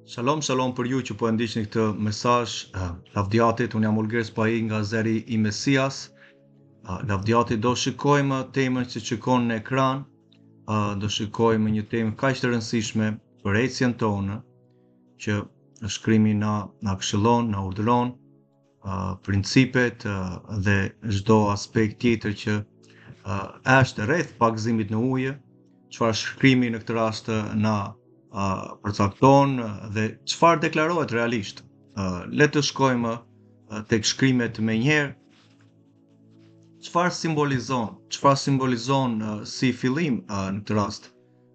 Shalom, shalom për ju që po e ndiqni këtë mesazh. Lavdiatit, unë jam Olger Spahi nga Zeri i Mesias. Lavdiatit, do shikojmë temën që shikon në ekran. Do shikojmë një temë kaq të rëndësishme për ecjen tonë, që shkrimi na këshillon, na urdhëron, principet dhe çdo aspekt tjetër që është rreth pagëzimit në ujë, çfarë shkrimi në këtë rast na përcakton dhe çfarë deklarohet realisht. Le të shkojmë tek shkrimet menjëherë. Çfarë simbolizon si fillim në këtë rast?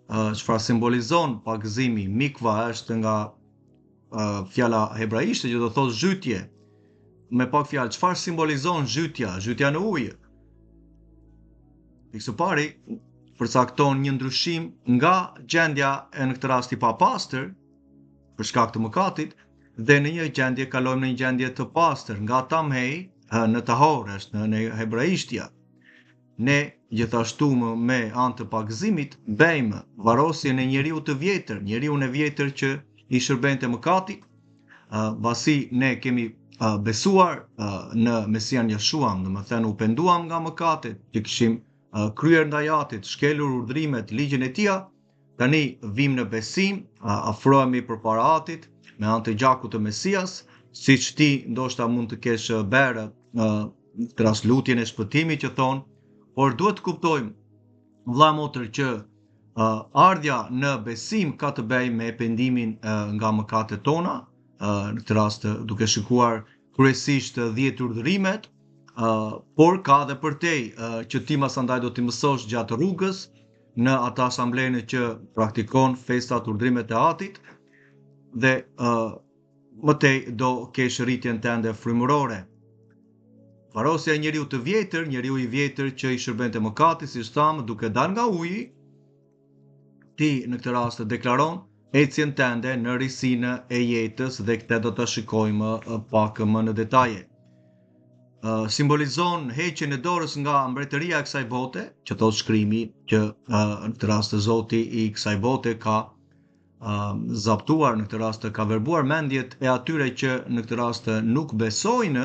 Çfarë simbolizon pagëzimi? Mikva është nga fjala hebraishte që do thotë zhytje. Me pak fjalë, çfarë simbolizon zhytja në ujë? Pikë së pari përcakton një ndryshim nga gjendja në këtë rast i papastër për shkak të mëkatit dhe në një gjendje kalojmë në një gjendje të pastër, nga tamhej në tahor është në hebraishtja. Ne gjithashtu me anë të pagëzimit bëjmë varrosjen e njeriu të vjetër, njeriun e vjetër që i shërbente mëkatit, pasi ne kemi besuar në Mesian Jeshua, domethënë u penduam nga mëkatet që kishim kryer ndaj Atit, shkelur urdhrimet, ligjin e Tij, tani vim në besim, afrohemi përpara Atit me anë të gjakut të Mesias, siç ti ndoshta mund të kesh bërë tras lutjen e shpëtimit që thon, por duhet të kuptojmë vëlla motër që ardha në besim ka të bëjë me pendimin nga mëkatet tona, në këtë rast duke shikuar kryesisht 10 urdhrimet, por ka dhe përtej që ti masandaj do t'i mësosh gjatë rrugës në ata asamblene që praktikon festat, urdhrimet e Atit dhe mëtej do kesh rritjen tënde frymërore. Varrosja e njeriu të vjetër, njeriu i vjetër që i shërbente mëkatit, siç thamë, duke dalë nga uji, ti në këtë rast deklaron ecjen tënde në risinë e jetës dhe këtë do ta shikojmë pak më në detaje. Simbolizon heqjen e dorës nga mbretëria e kësaj bote, që thot shkrimi që në këtë rast Zoti i kësaj bote ka zaptuar, në këtë rast ka verbuar mendjet e atyre që në këtë rast nuk besojnë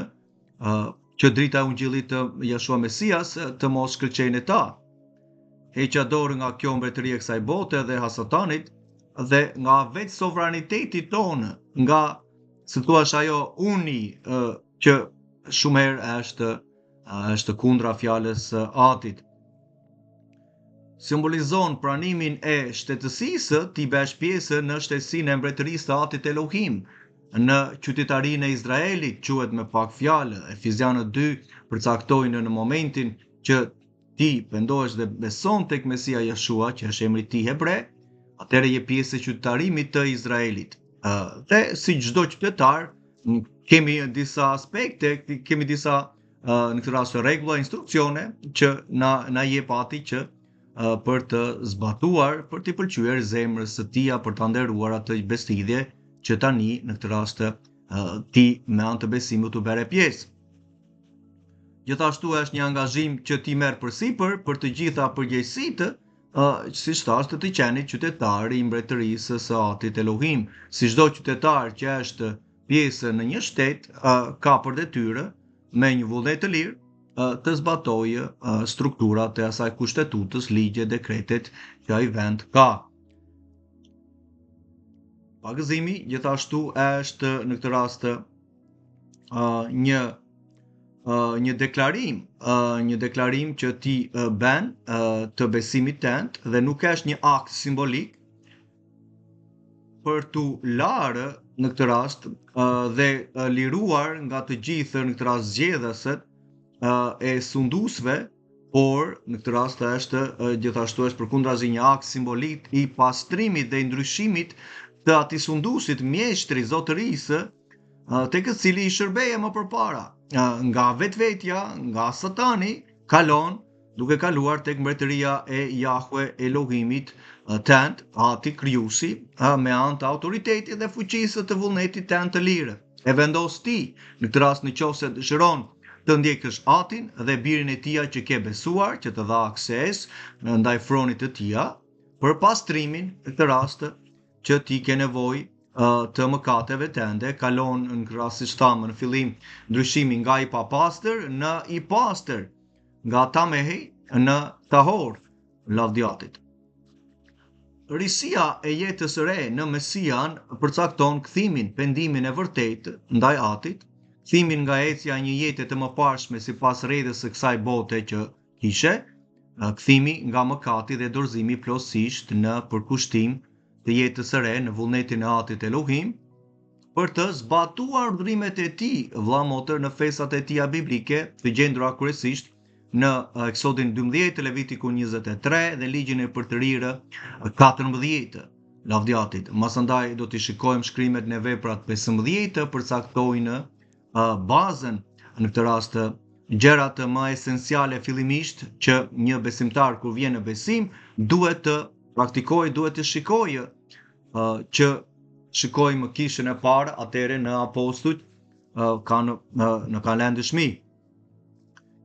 që drita e ungjillit të Jeshua Mesias të mos shkëlqejnë ta. Heqja dorë nga kjo mbretëri e kësaj bote dhe Satanit dhe nga vetë sovraniteti tonë, nga si thua ajo uni që shumë herë është kundra fjalës Atit. Simbolizon pranimin e shtetësisë ti bësh pjesë në shtetësinë e mbretërisë të Atit Elohim. Në qytetarinë e Izraelit quhet me pak fjalë, Efezianët 2 përcaktojnë në momentin që ti pendohesh dhe beson tek Mesia Jeshua, që është emri i tij hebre, atëherë je pjesë e qytetarimit të Izraelit. Dhe si çdo qytetar kemi disa aspekte, kemi disa në këtë rast rregulla, instruksione që na jep Ati që për të zbatuar, për të pëlqyer zemrës së Tij, për ta nderuar atë beslidhje që tani në këtë rast ti me anë të besimit u bëre pjesë. Gjithashtu është një angazhim që ti merr përsipër për të gjitha përgjegjësitë, siç thash, të qenit qytetar i mbretërisë së Atit Elohim. Si çdo qytetar që është pjesë në një shtet ka për detyrë me një vullnet të lirë të zbatojë strukturat e asaj kushtetutës, ligje, dekretet që ai vend ka. Pagëzimi gjithashtu është në këtë rast një deklarim që ti bën të besimit tënd dhe nuk është një akt simbolik për tu larë në këtë rast dhe liruar nga të gjithë në këtë rast zgjedhësit e sunduesve, por në këtë rast është gjithashtu është përkundrazi një akt simbolik i pastrimit dhe i ndryshimit të atij sunduesit, mjeshtri, zotërisë, tek i cili i shërbeje më përpara, nga vetvetja, nga Satani, kalon duke kaluar tek mbretëria e Jahwe Elohimit tënd, Ati krijuesi, me anë të autoritetit dhe fuqisë të vullnetit tënd të lirë. E vendos ti, në këtë rast nëse dëshiron të ndjekësh Atin dhe birin e Tij që ke besuar, që të dha akses ndaj fronit të Tij, për pastrimin në këtë rast që ti ke nevojë të mëkateve tënde, kalon në rasti që thamë në fillim ndryshimi nga i papastër në i pastër, nga tamehi në tahor, lavdiatit. Risia e jetës së re në Mesian përcakton kthimin, pendimin e vërtetë ndaj atit, kthimin nga ecja një jete të mëparshme sipas rrjedhës së kësaj bote që kishe, kthimi nga mëkati dhe dorëzimi plotësisht në përkushtim të jetës së re në vullnetin e atit Elohim, për të zbatuar urdhrimet e tij, vëlla motër, në festat e tija biblike, të gjendura kryesisht në Eksodin 12, Levitikun 23 dhe ligjin e përtërirë 14, lavdiatit. Masandaj do t'i shikojmë shkrimet në veprat 15 të përcaktojnë bazën, në këtë rast gjërat më esenciale fillimisht që një besimtar kur vjen në besim duhet të praktikojë, duhet të shikojë, që shikojmë kishën e parë atëre në apostujt në kalendëshmi.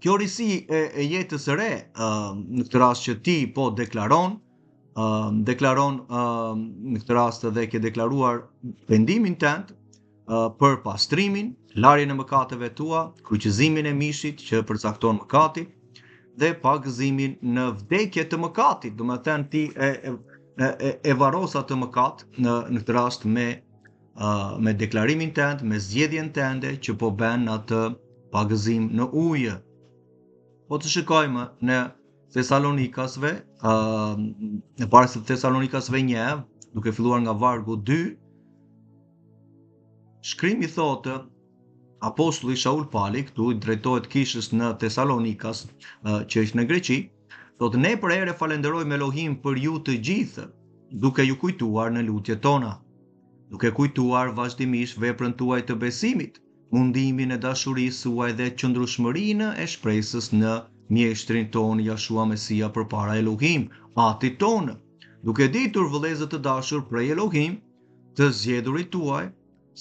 Kjo risi e jetës së re, në këtë rast që ti po deklaron në këtë rast dhe ke deklaruar pendimin tënd për pastrimin, larjen e mëkateve tua, kryqëzimin e mishit që përcakton mëkati dhe pagëzimin në vdekje të mëkatit, do të thënë ti e varosa të mëkat në këtë rast me deklarimin tënd, me zgjedhjen tënde që po bën atë pagëzim në ujë. Po të shikojmë në Thesalonikasve, në parës të Thesalonikasve 1, duke filluar nga vargu 2, shkrimi thotë, apostulli Shaul Pali, këtu i drejtohet kishës në Thesalonikas, që është në Greqi, thotë, ne për ere falenderojmë Elohim për ju të gjithë, duke ju kujtuar në lutjet tona, duke kujtuar vazhdimisht veprën tuaj të besimit, mundimin e dashurisë suaj dhe qëndrueshmërinë e shpresës në mjeshtrin tonë Jashua Mesia përpara Elohim, atit tonë, duke ditur vëllezër të dashur prej Elohim, të zgjedhurit tuaj,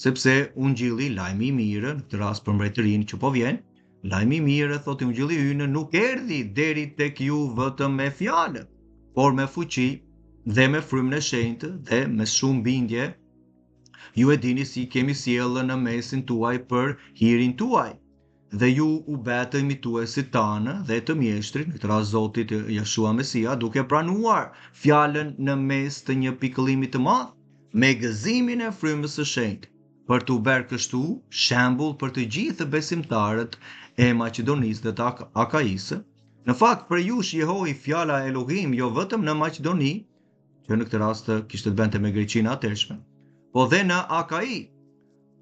sepse ungjilli, lajmi i mirë, në këtë rast për mbretërinë që po vjen, lajmi i mirë, thotë ungjilli ynë, nuk erdhi deri tek ju vetëm me fjalë, por me fuqi dhe me frymën e shenjtë dhe me shumë bindje. Ju e dini si kemi sjellën në mesin tuaj për hirin tuaj, dhe ju u betën imituesit tanë dhe të mjeshtrit, në këtë rast Zotit Jashua Mesia, duke pranuar fjalën në mes të një pikëllimi të madh, me gëzimin e frymës së shenjtë, për t'u bërë kështu shembull për të gjithë besimtarët e Maqedonisë dhe të Akaisë. Në fakt, për ju shihoi fjala Elohim jo vetëm në Maqedoni, që në këtë rast kishte të bënte me Greqinë atërshme, po dhe në Akai,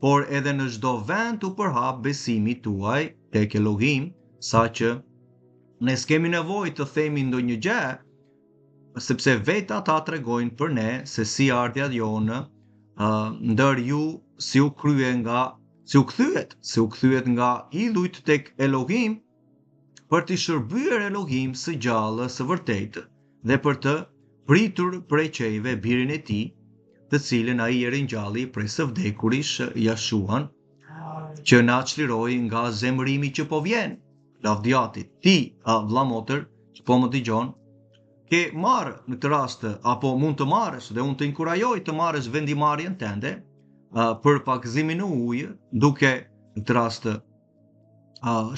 por edhe në çdo vend u përhap besimi tuaj tek Elohim, saqë ne s'kemi nevojë të themi ndonjë gjë, sepse vetë ata tregojnë për ne se si ardha jonë ndër ju si u kthyet nga idhujt tek Elohim për të shërbyer Elohim së gjallë së vërtetë dhe për të pritur prej qejve birin e tij, të cilën ai e ringjalli prej së vdekurish Jashuan, që na çliroi nga zemërimi që po vjen, lavdiatit. Ti, vëlla motër, që po më dëgjon, ke marrë në këtë rast, apo mund të marrësh dhe unë të inkurajoj të marrësh vendimarrjen tënde për pagëzimin në ujë, duke në këtë rast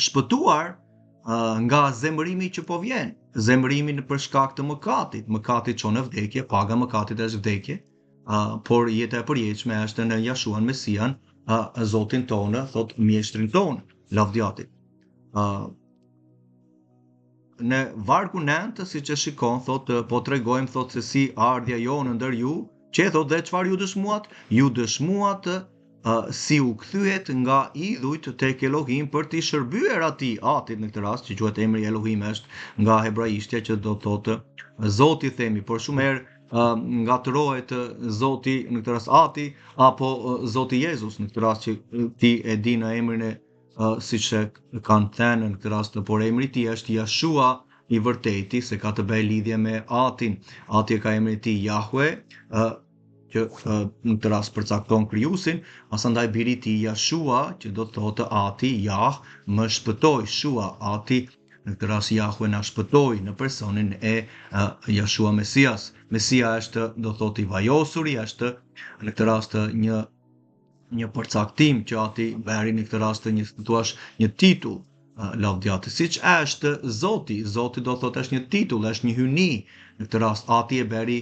shpëtuar nga zemërimi që po vjen, zemërimin për shkak të mëkatit. Mëkati çon në vdekje, paga mëkatit është vdekje, por jeta e përjetshme është në Jashuan Mesian, Zotin tonë, thot mjeshtrin tonë, lavdiatit. Në vargu 9, siç e shikon, thot po tregojmë, thot se si ardhja jonë ndër ju, që thot dhe çfarë ju dëshmuat? Ju dëshmuat si u kthyet nga idhujt tek Elohim për t'i shërbyer atij, atit në këtë rast, që quhet emri Elohim është nga hebraishtja që do thotë Zoti themi, por shumë herë ngatërohet Zoti në këtë rast ati apo Zoti Jezus në këtë rast që ti e di në emrin e siç e kanë thënë në këtë rast, por emri i tij është Jashua i vërteti, se ka të bëjë lidhje me atin. Ati ka emrin e tij Jahwe, që në këtë rast përcakton krijuesin, asandaj biri i tij Jashua, që do të thotë ati, Jah, më shpëtoi, Shua, ati, në këtë rast Jahwe na shpëtoi në personin e Jashua Mesias. Mesia është, do thotë, i vajosuri, është në këtë rast një përcaktim që ati beri në këtë rast një titull lavdjati, siç është Zoti. Zoti do thotë është një titull, është një hyni. Në këtë rast ati e beri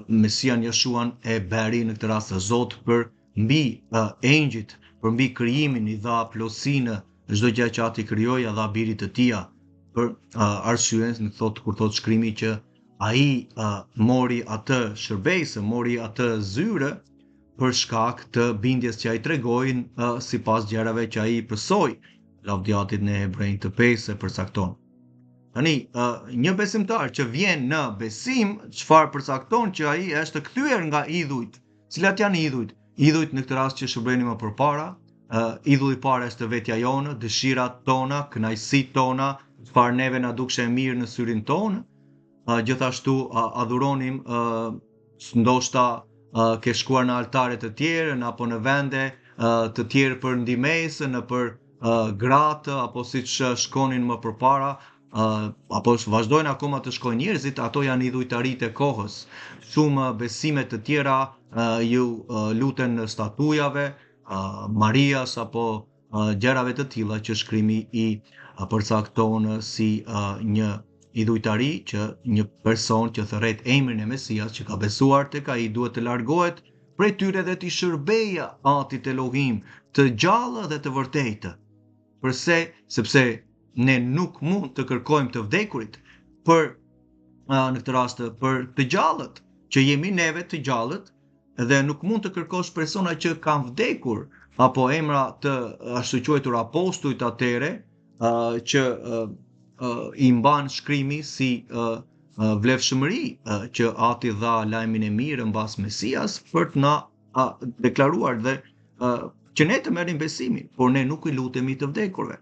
Mesian Jeshuan e beri në këtë rast Zot për mbi engjëjt, për mbi krijimin, i dha plotësinë, çdo gjë që ati krijoi ja dha birit të tij, për arsyeën kur thotë shkrimi që ai mori atë shërbesë, mori atë zyre për shkak të bindjes që ai tregoi sipas gjërave që ai pësoi. Lavdjatit në Hebrejnë të 5 e përcakton. Tani, një besimtar që vjen në besim, çfarë përcakton që ai është kthyer nga idhujt. Cilat janë idhujt? Idhujt në këtë rast që shërbejnë më përpara, idhulli i parë është vetja jonë, dëshirat tona, kënaqësitë tona, çfarë neve na dukshë e mirë në syrin tonë. Gjithashtu adhuronim ndoshta ke shkuar në altare të tjerë apo në vende të tjerë për ndihmesë, në për gratë, apo siç shkonin më përpara, apo vazhdojnë akoma të shkojnë njerëzit, ato janë idhujtaritë e kohës. Shumë besime të tjera ju luten statujave, Marias apo gjërave të tilla që shkrimi i përcakton si një idhujtari, që një person që thërret emrin e Mesias, që ka besuar tek ai, duhet të largohet prej tyre dhe të shërbeja Atit Elohim, të gjallë dhe të vërtetë. Përse? Sepse ne nuk mund të kërkojmë të vdekurit për në këtë rast për të gjallët, që jemi neve të gjallët, dhe nuk mund të kërkosh persona që kanë vdekur, apo emra të ashtu quajtur apostujt atere, që i mban shkrimi si vlefshmëri që Ati dha lajmin e mirë mbas Mesias për të na deklaruar dhe që ne të merrim besimin, por ne nuk i lutemi të vdekurve.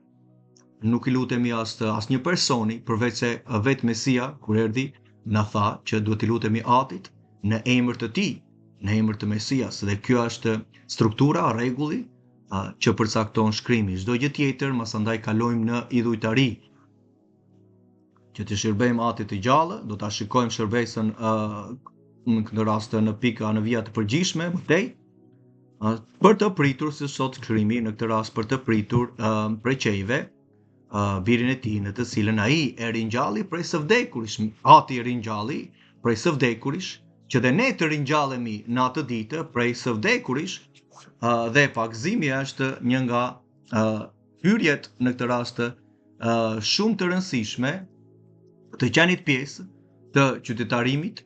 Nuk i lutemi asnjë personi përveç se vetë Mesia kur erdhi na tha që duhet i lutemi Atit në emër të tij, në emër të Mesias, dhe kjo është struktura, rregulli që përcakton shkrimi. Çdo gjë tjetër masandaj kalojmë në idhujtari. Që të shërbejmë Atit të gjallë, do ta shikojmë shërbesën në këtë rast në pika në vija të përgjithshme, mëtej, për të pritur, si sot shkrimi në këtë rast, për të pritur preqejve birin e tij, në të cilën ai e ringjalli prej së vdekurish. Ati e ringjalli prej së vdekurish, që dhe ne të ringjallemi në atë ditë prej së vdekurish, dhe pakëzimi është një nga hyrjet në këtë rast shumë të rëndësishme të qenit pjesë të qytetarimit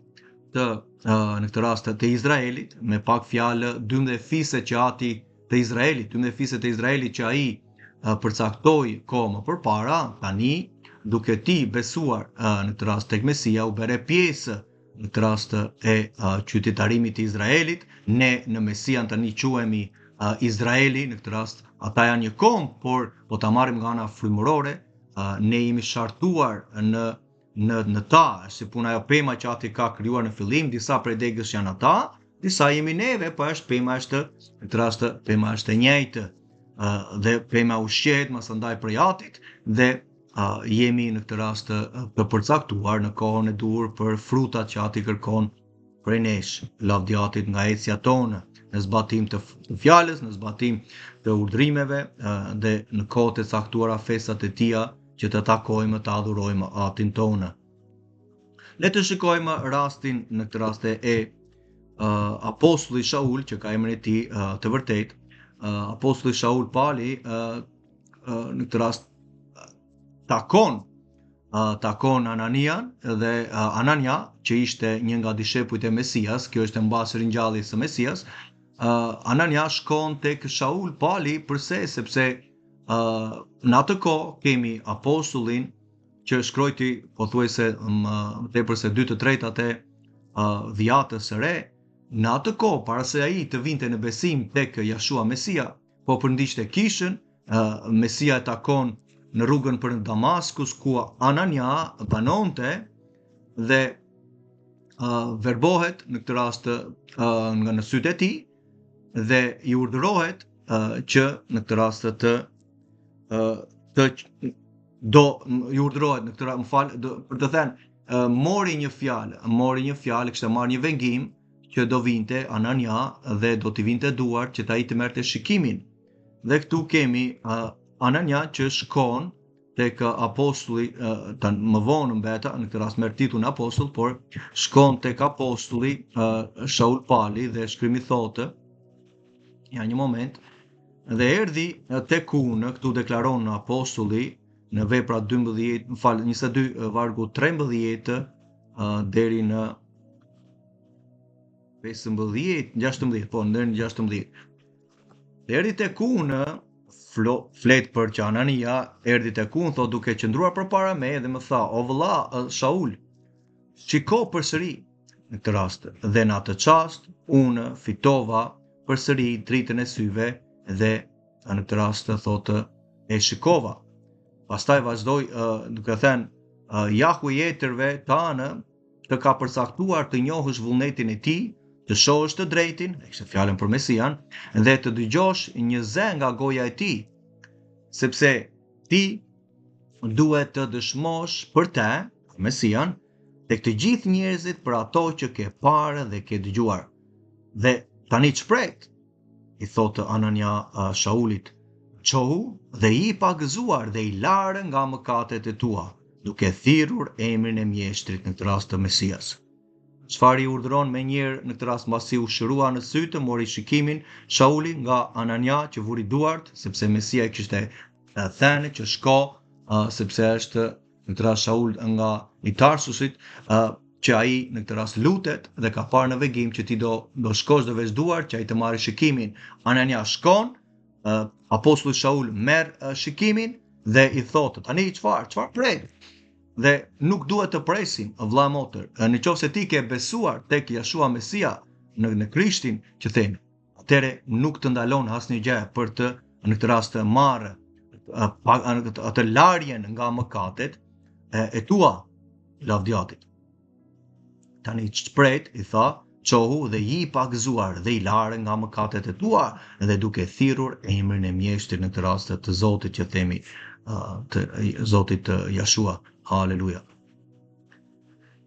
të në këtë rast të Izraelit, me pak fjalë 12 fise që Ati të Izraelit, 12 fise të Izraelit që ai përcaktoi kohë më përpara, tani duke ti besuar në këtë rast tek Mesia, u bëre pjesë në këtë rast e qytetarimit të Izraelit. Ne në Mesian tani quhemi Izraeli, në këtë rast ata janë një kom, por po ta marrim nga ana frymërore, ne jemi shartuar në ta, si puna ajo pema që Ati ka krijuar në fillim, disa prej degës janë ata, disa jemi neve, po pema është në këtë rast pema është e njëjtë, dhe pema ushqehet masandaj prej Atit, dhe jemi në këtë rast të përcaktuar në kohën e duhur për frutat që Ati kërkon prej nesh, lavdjatit nga ecja tonë, në zbatim të fjalës, në zbatim të urdhrimeve dhe në kohët e caktuara festat e tija që të takojmë, të adhurojmë Atin tonë. Le të shikojmë rastin në këtë rast e apostulli Shaul, që ka emrin e tij të vërtet. Apostulli Shaul pali në këtë rast takon Ananian, dhe Anania, që ishte një nga dishepujt e Mesias, kjo është mbas ringjalljes së Mesias, Anania shkon tek Shaul pali, përse? Sepse në atë kohë kemi apostullin që shkrojti pothuajse më tepër se 2/3 e vijatës së re. Në atë kohë, para se ai të vinte në besim tek Jeshua Mesia, po përndiqte kishën, Mesia e takon në rrugën për Damaskus, ku Anania banonte dhe verbohet në këtë rast nga në sytë e tij, dhe i urdhërohet që në këtë rast i urdhërohet në këtë rast, për të thënë, mori një fjalë, kishte marrë një vengim që do vinte Anania dhe do t'i vinte duart që ai të merrte shikimin. Dhe këtu kemi Anania që shkon tek apostulli, më vonë mbeta, në këtë rast merr titullin apostull, por shkon tek apostulli Shaul Pali dhe shkrimi thotë, ja një moment, dhe erdhi tek unë, këtu deklaron apostulli në vepra 22 vargu 13 deri në 15, 16, po deri në 16. Erdhi tek unë, flet për që Anania erdhi tek unë, thot duke qëndruar përpara meje dhe më tha, o vëlla Shaul, shiko përsëri në këtë rast, dhe në atë çast unë fitova përsëri dritën e syve dhe në këtë rast thotë e shikova. Pastaj vazhdoi duke thënë Jahu i etërve tanë të ka përcaktuar të njohësh vullnetin e tij, të shohësh të drejtin, e kishte fjalën për Mesian, dhe të dëgjosh një zë nga goja e tij, sepse ti duhet të dëshmosh për te, Mesian, tek të gjithë njerëzit për ato që ke parë dhe ke dëgjuar. Dhe tani çpret, i thotë Anania Shaulit, qohu dhe i pagëzuar dhe i larë nga mëkatet e tua, duke thirrur emrin e mjeshtrit, në këtë rast të Mesias. Çfarë i urdhëron me njëherë në këtë rast mbasi u shërua në sytë, mori shikimin Shauli nga Anania që vuri duart, sepse Mesia i kishte thënë që shko, sepse është në këtë rast Shaul nga i Tarsusit, që ai në këtë rast lutet dhe ka parë në vegim që ti do shkosh dhe vesh duart që ai të marrë shikimin. Anania shkon, apostulli Shaul merr shikimin dhe i thotë, tani çfarë prej? Dhe nuk duhet të presim, vëlla motër, në qoftë se ti ke besuar tek Jeshua Mesia në Krishtin që themi, atëre nuk të ndalon asnjë gjë për të në këtë rast të marrë atë larjen nga mëkatet e tua, lavdjatit. Tani çpret i tha, qohu dhe i pagëzuar dhe i larë nga mëkatet e tua dhe duke thirrur emrin e mjeshtrit, në këtë rast të Zotit që themi, të Zotit Jeshua. Haleluja.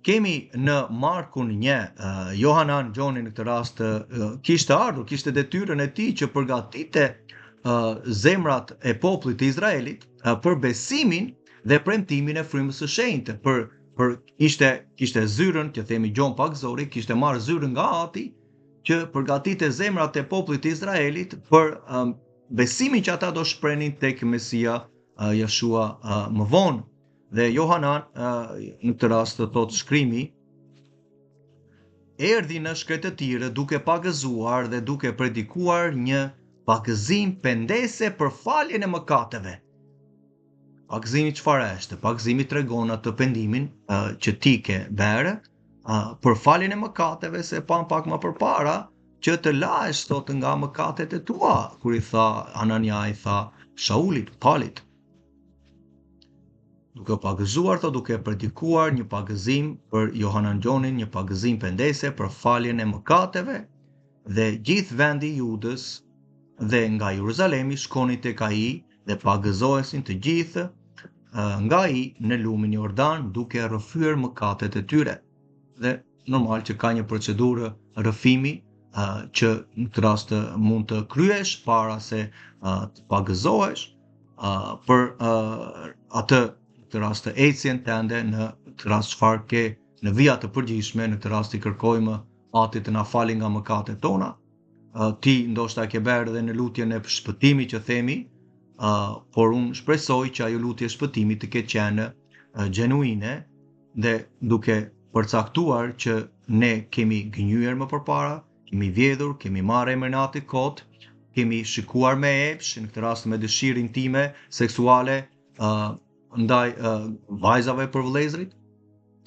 Kemi në Markun 1, Johanan Gjoni në këtë rast kishte detyrën e tij që përgatite zemrat e popullit të Izraelit për besimin dhe premtimin e frymës së shenjtë, për kishte zyrën, që themi gjon pagëzori, kishte marrë zyrën nga Ati që përgatite zemrat e popullit të Izraelit për besimin që ata do shprenin tek Mesia Jeshua më vonë. Dhe Johanan në këtë rast thotë shkrimi, erdhi në shkretëtirë duke pagëzuar dhe duke predikuar një pagëzim pendese për faljen e mëkateve. Pagëzimi çfarë është? Pagëzimi tregon atë pendimin që ti ke bërë për faljen e mëkateve, se pa pak më përpara që të lahesh thotë nga mëkatet e tua, kur i tha Anania, i tha Shaulit, Palit. Duke pagëzuar, duke predikuar një pagëzim për Johanan Gjonin, një pagëzim pendese për faljen e mëkateve, dhe gjithë vendi i Judës dhe nga Jeruzalemi shkonin tek ai dhe pagëzohesin të gjithë nga ai në lumin Jordan, duke rrëfyer mëkatet e tyre. Dhe normal që ka një procedurë rrëfimi që në këtë rast mund të kryesh para se të pagëzohesh për atë të rast të ecjen tënde, në të rast çfarë ke në vija të përgjithshme, në të rast i kërkojmë Atit të na falë nga mëkatet tona. Ti ndoshta ke bërë edhe në lutjen e shpëtimit që themi, por unë shpresoj që ajo lutje e shpëtimit të ketë qenë gjenuine dhe duke përcaktuar që ne kemi gënjyer më përpara, kemi vjedhur, kemi marrë emrin e Atit kot, kemi shikuar me epsh, në këtë rast me dëshirë intime seksuale ndaj vajzave për vëllezrit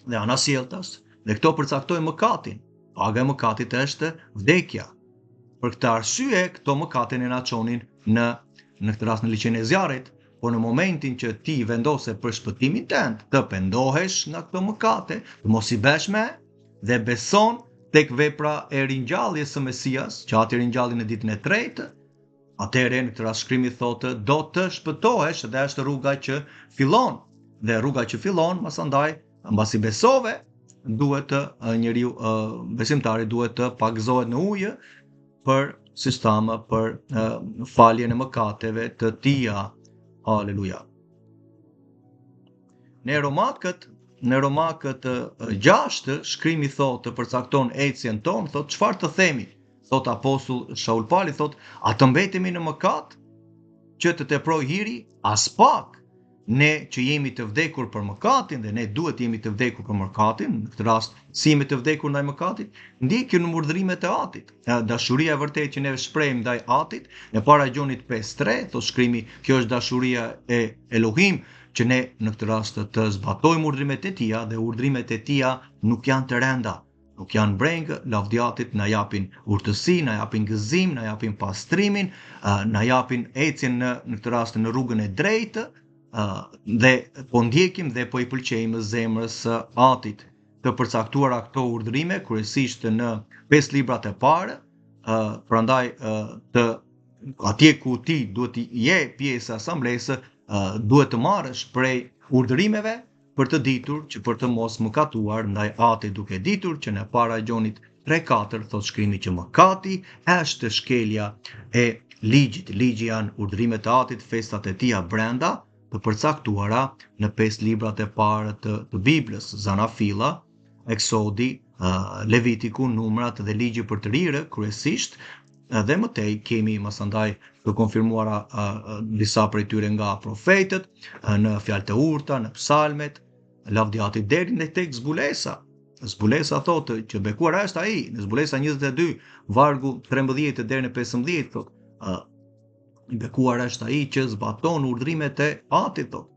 dhe anasjelltas, dhe këto përcaktojnë mëkatin. Paga e mëkatit është vdekja. Për këtë arsye, këto mëkatin e na çonin në këtë rast në liçen e zjarrit, por në momentin që ti vendose për shpëtimin tënd, të pendohesh nga këto mëkate, të mos i bësh më dhe beson tek vepra e ringjalljes së Mesias, që atë ringjalli në ditën e tretë, atëherë në këtë rast shkrimi thotë do të shpëtohesh, dhe është rruga që fillon. Dhe rruga që fillon, masandaj mbasi besove, duhet të njeriu besimtari duhet të pagëzohet në ujë për sistama për faljen e mëkateve të tija. Haleluja. Në Romakët 6 shkrimi thotë të përcakton ecjen tonë, thotë çfarë të themi? Thot apostull Shaul Pali, thot, a të mbetemi në mëkat që të teproj hiri? As pak. Ne që jemi të vdekur për mëkatin, dhe ne duhet jemi të vdekur për mëkatin, në këtë rast si jemi të vdekur ndaj mëkatit, ndjekim në urdhrimet e Atit. Dashuria e vërtetë që ne shprehim ndaj Atit, në para Gjonit 5:3, thot shkrimi, kjo është dashuria e Elohim, që ne në këtë rast të zbatojmë urdhrimet e Tija, dhe urdhrimet e Tija nuk janë të rënda. Nuk janë brengë, lavdjatit na japin urtësi, na japin gëzim, na japin pastrimin, na japin ecjen në këtë rast në rrugën e drejtë, dhe po ndjekim dhe po i pëlqejmë zemrës së Atit. Të përcaktuara këto urdhrime kryesisht në 5 librat e parë, prandaj atje ku ti duhet të je pjesë e asamblesë, duhet të marrësh prej urdhrimeve për të ditur që për të mos mëkatuar ndaj Atit, duke ditur që në para Gjonit 3:4 thot shkrimi që mëkati është shkelja e ligjit. Ligji janë urdhrimet e Atit, festat e Tija brenda, të përcaktuara në 5 librat e parë të Biblës, Zanafilla, Eksodi, Levitiku, Numrat dhe ligji për të rirë kryesisht, dhe mëtej kemi masandaj të konfirmuara disa prej tyre nga profetët, në fjalët e urta, në psalmet, lavdjati deri në tek zbulesa. Zbulesa thotë që bekuar është ai, në Zbulesa 22, vargu 13 deri në 15 thotë, bekuar është ai që zbaton urdhrimet e Atit, thotë.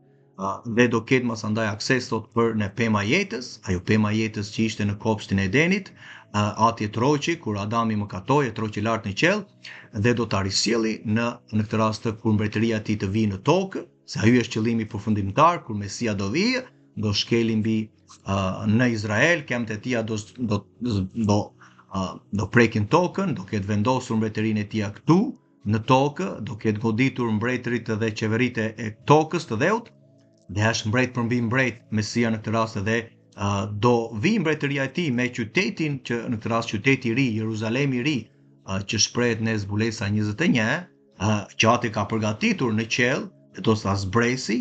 Dhe do ketë masandaj akses thot për në pema jetës, ajo pema jetës që ishte në kopshtin e Edenit, Ati e troqi, kur Adami mëkatoi, e troqi lart në qell, dhe do ta risjelli në këtë rast kur mbretëria e tij të vijë në tokë, se ai është qëllimi përfundimtar kur Mesia do vijë, do shkeli mbi në Izrael, kemët e tija do prekin tokën, do ketë vendosur mbretërinë e tija këtu në tokë, do ketë goditur mbretërit dhe qeveritë e tokës të dheut, dhe është mbret për mbi mbret Mesia në këtë rast, dhe do vi mbretëria e tij me qytetin që në këtë rast qyteti i ri, Jeruzalemi i ri, që shprehet në Zbulesa 21, që Ati ka përgatitur në qell, dhe do sa zbresi,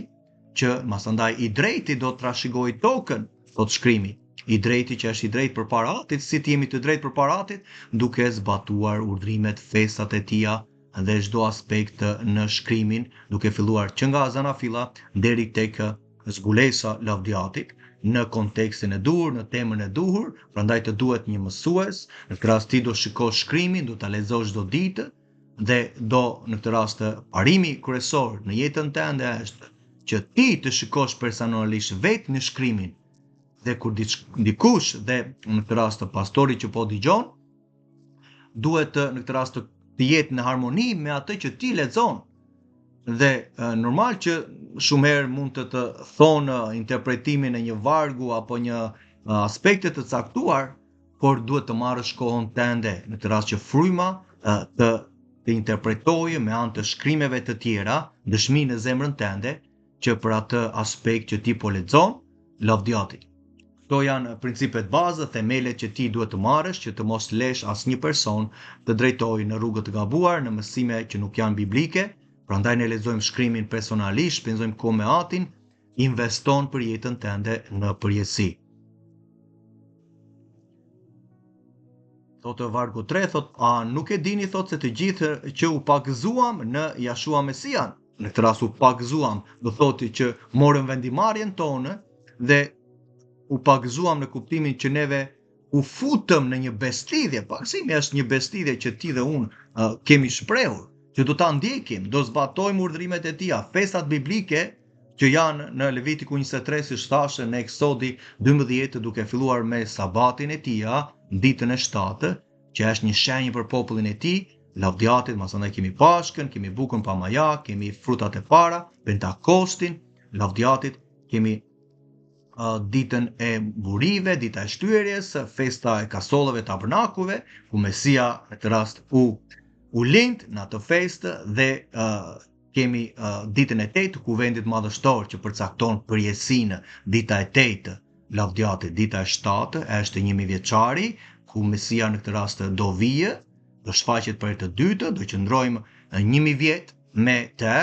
që masandaj i drejti do të trashëgojë tokën, thot shkrimi. I drejti që është i drejt përpara Atit, si të jemi të drejt përpara Atit, duke zbatuar urdhrimet, festat e tija dhe çdo aspekt në shkrimin, duke filluar që nga Zanafilla deri tek Zbulesa lavdjatit, në kontekstin e duhur, në temën e duhur, prandaj të duhet një mësues, në këtë rast ti do shikosh shkrimin, do ta lexosh çdo ditë, dhe do në këtë rast parimi kryesor në jetën tënde është që ti të shikosh personalisht vetë në shkrimin, dhe kur dikush, dhe në këtë rast pastori që po dëgjon, duhet në këtë rast të jetë në harmoni me atë që ti lexon. Dhe normal që shumë herë mund të thonë interpretimin e një vargu apo një aspekte të caktuar, por duhet të marrësh kohën tënde, në këtë rast që fryma të interpretojë me anë të shkrimeve të tjera, dëshmi në zemrën tënde, që për atë aspekt që ti po lexon, lavdjati. Këto janë principet bazë, themelet që ti duhet të marrësh, që të mos lesh asnjë person të drejtojë në rrugë të gabuar, në mësime që nuk janë biblike. Prandaj ne lexojmë shkrimin personalisht, shpenzojmë kohë me Atin, investon për jetën tënde në përjetësi. Thotë vargu 3, thot, a nuk e dini, thot, se të gjithë që u pagëzuam në Jashua Mesian, në këtë rast u pagëzuam, do thotë që morëm vendimarrjen tonë dhe u pagëzuam në kuptimin që neve u futëm në një bestlidhje. Pagëzimi është një bestlidhje që ti dhe unë kemi shprehur, që do ta ndjekim, do zbatojmë urdhrimet e tija, festat biblike që janë në Levitiku 23, si shtashe në Eksodi 12, duke filluar me sabatin e tija, ditën e 7, që është një shenjë për popullin e tij, lavdjatit, masandaj kemi Pashkën, kemi bukën pa maja, kemi frutat e para, Pentakostin, lavdjatit, kemi ditën e burive, dita e shtyerjes, festa e kasollëve tabernakuve, ku Mesia në këtë rast u lind në atë festë, dhe kemi ditën e 8 ku vendit madhështor që përcakton përjetësinë, dita e 8 lavdiate, dita e 7 është 1000 vjeçari, ku Mesia në këtë rast do vijë, do shfaqet për të dytë, do qëndrojmë 1000 vjet me të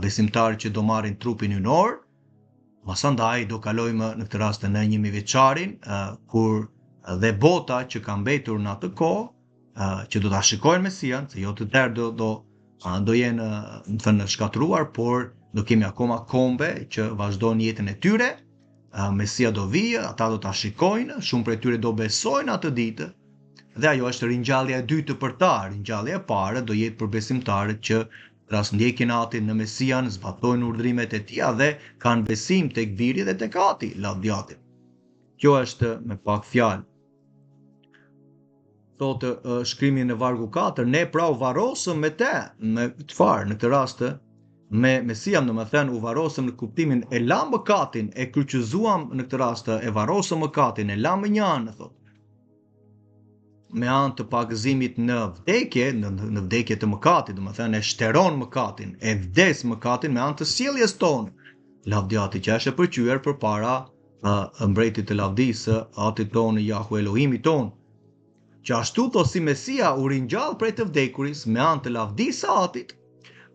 besimtarë që do marrin trupin hynor. Masandaj do kalojmë në këtë rast në 1000 vjeçarin, kur dhe bota që ka mbetur në atë kohë, që do ta shikojnë Mesian, se jo të tjerë do jenë në thënë shkatruar, por do kemi akoma kombe që vazhdojnë jetën e tyre. Mesia do vijë, ata do ta shikojnë, shumë prej tyre do besojnë atë ditë, dhe ajo është ringjallja e dytë për ta. Ringjallja e parë do jetë për besimtarët që ras ndjekin Atin në Mesian, zbatojnë urdhrimet e tij dhe kanë besim tek viri dhe tek Ati, lavdiate. Kjo është me pak fjalë. Thotë shkrimi në vargu 4, ne pra u varrosëm me te, me çfarë në këtë rast me Mesian, domethënë u varrosëm në kuptimin e la mëkatin, e kryqëzuam në këtë rast, e varrosëm mëkatin, e la mënjan, thotë. Me anë të pagëzimit në vdekje, në vdekje të mëkatit, domethënë e shteron mëkatin, e vdes mëkatin me anë të sjelljes tonë. Lavdiati që është e përqyer përpara mbretit të lavdisë, Atit tonë, Jahwe Elohimit tonë. Që ashtu thot si Mesia u ringjall prej të vdekuris me anë të lavdisë Atit,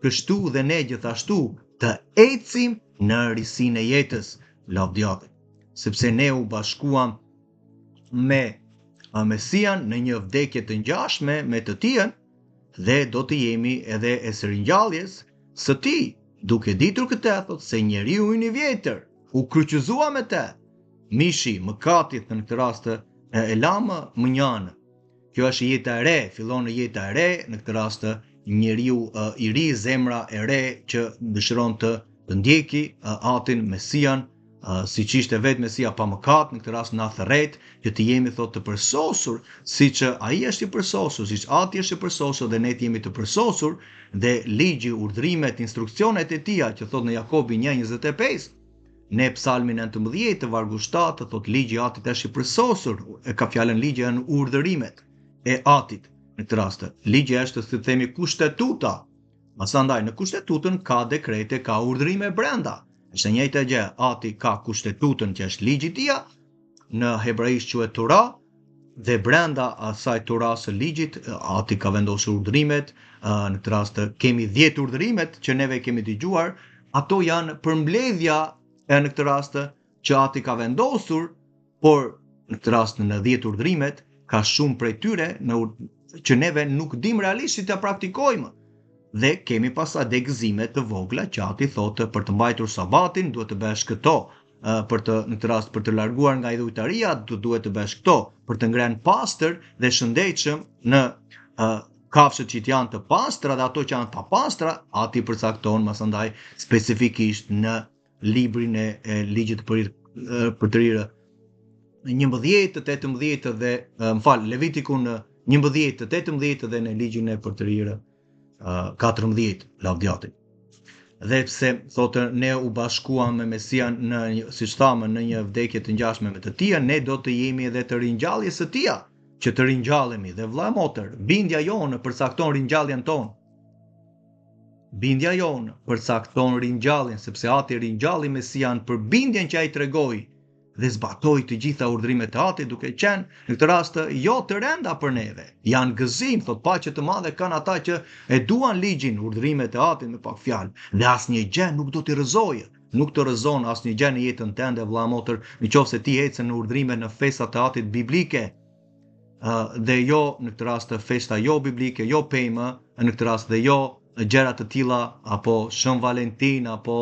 kështu dhe ne gjithashtu të ecim në risinë e jetës, lavdiate, sepse ne u bashkuam me Mesian në një vdekje të ngjashme me të tij, dhe do të jemi edhe e së ringjalljes së tij, duke ditur këtë, thot se njeriu i vjetër u kryqëzua me të, mishi mëkatit në këtë rast e lamë mënjanë. Kjo është jeta e re, fillon në jeta e re, në këtë rast njeriu i ri, zemra e re që dëshiron të ndjeki Atin, Mesian, siç ishte vetë Mesia pa mëkat, në këtë rast na thërret që të jemi thot të përsosur, siç ai është i përsosur, siç Ati është i përsosur dhe ne të jemi të përsosur, dhe ligji, urdhrimet, instruksionet e tija që thot në Jakobi 1:25, ne psalmi 19 vargu 7 thot ligji i Atit është i përsosur, e ka fjalën ligji janë urdhërimet e Atit. Në këtë rast, ligji është si të themi kushtetuta. Masandaj në kushtetutën ka dekrete, ka urdhrime brenda. Është e njëjta gjë, Ati ka kushtetutën që është ligji i tij, në hebraisht quhet Torah, dhe brenda asaj Torah së ligjit Ati ka vendosur urdhrimet. Në këtë rast kemi 10 urdhrimet që neve kemi dëgjuar, ato janë përmbledhja në këtë rast që Ati ka vendosur, por në këtë rast në 10 urdhrimet ka shumë prej tyre që neve nuk dim realisht si ta praktikojmë. Dhe kemi pasaj dhe gëzime të vogla që Ati thotë për të mbajtur sabatin duhet të bësh këto, në këtë rast për të larguar nga idhujtaria duhet të bësh këto, për të ngrënë pastër dhe shëndetshëm në kafshët që janë të pastra dhe ato që janë pa pastra, Ati përcakton masandaj specifikisht në librin e ligjit për të rirë 11, 18 dhe Levitikun 11, 18 dhe në ligjin e për të rirë 14, lavdiati. Dhe pse thotë ne u bashkuam me Mesian siç thamë në një vdekje të ngjashme me të tij, ne do të jemi edhe të ringjalljes së tij, që të ringjallemi. Dhe vëlla motër, bindja jonë përcakton ringjalljen tonë. Bindja jonë përcakton ringjalljen, sepse Ati ringjalli Mesian për bindjen që ai tregoi dhe zbatoi të gjitha urdhrimet e Atit, duke qenë në këtë rast jo të rënda për neve. Janë gëzim, thot paqe të madhe kanë ata që e duan ligjin, urdhrimet e Atit me pak fjalë, dhe asnjë gjë nuk do t'i rrëzojë. Nuk të rrëzon asnjë gjë në jetën tënde, vëlla motër, nëse ti ecën në urdhrime në festat e Atit biblike, dhe jo në këtë rast festa jo biblike, jo pemë, në këtë rast dhe jo gjëra të tilla apo Shën Valentin apo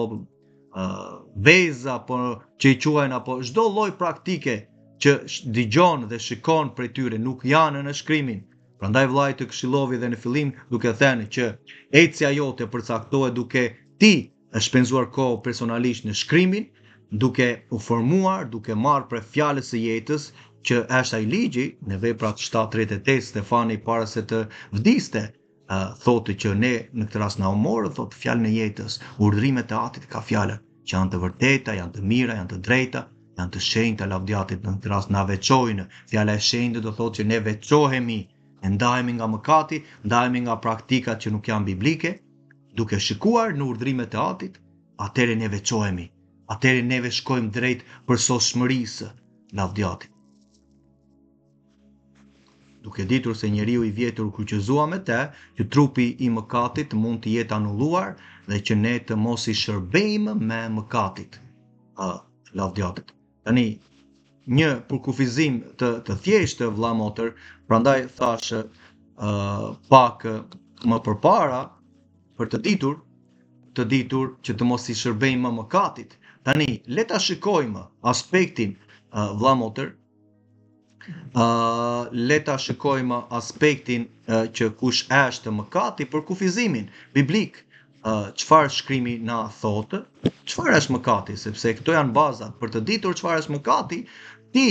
veza apo që i quajnë apo çdo lloj praktike që dëgjon dhe shikon prej tyre nuk janë në shkrimin. Prandaj vllai të këshillovi dhe në fillim duke thënë që ecja jote përcaktohet duke ti shpenzuar kohë personalisht në shkrimin, duke u formuar, duke marrë prej fjalës së jetës që është ai ligji në Veprat 7:38 Stefani para se të vdiste. Thotë që ne në këtë rast na u morë, thotë fjalën e jetës, urdhrimet e Atit ka fjalën që janë të vërteta, janë të mira, janë të drejta, janë të shenjta, lavdiatit në këtë rast na veçojnë. Fjala e shenjtë do thotë që ne veçohemi, ne ndahemi nga mëkati, ndahemi nga praktikat që nuk janë biblike, duke shikuar në urdhrimet e Atit, atëherë ne veçohemi. Atëherë neve shkojmë drejt përsosshmërisë. lavdiati. Duke ditur se njeriu i vjetër u kryqëzua me te, që trupi i mëkatit mund të jetë anulluar dhe që ne të mos i shërbejmë me mëkatit. Lavdiatit. Tani, një përkufizim të thjeshtë, vëlla motër, prandaj thashë pak më përpara për të ditur që të mos i shërbejmë me mëkatit. Tani, le ta shikojmë aspektin, vëlla motër, le ta shikojmë aspektin që kush është mëkati për kufizimin biblik. Çfarë shkrimi na thotë? Çfarë është mëkati? Sepse këto janë bazat. Për të ditur çfarë është mëkati, ti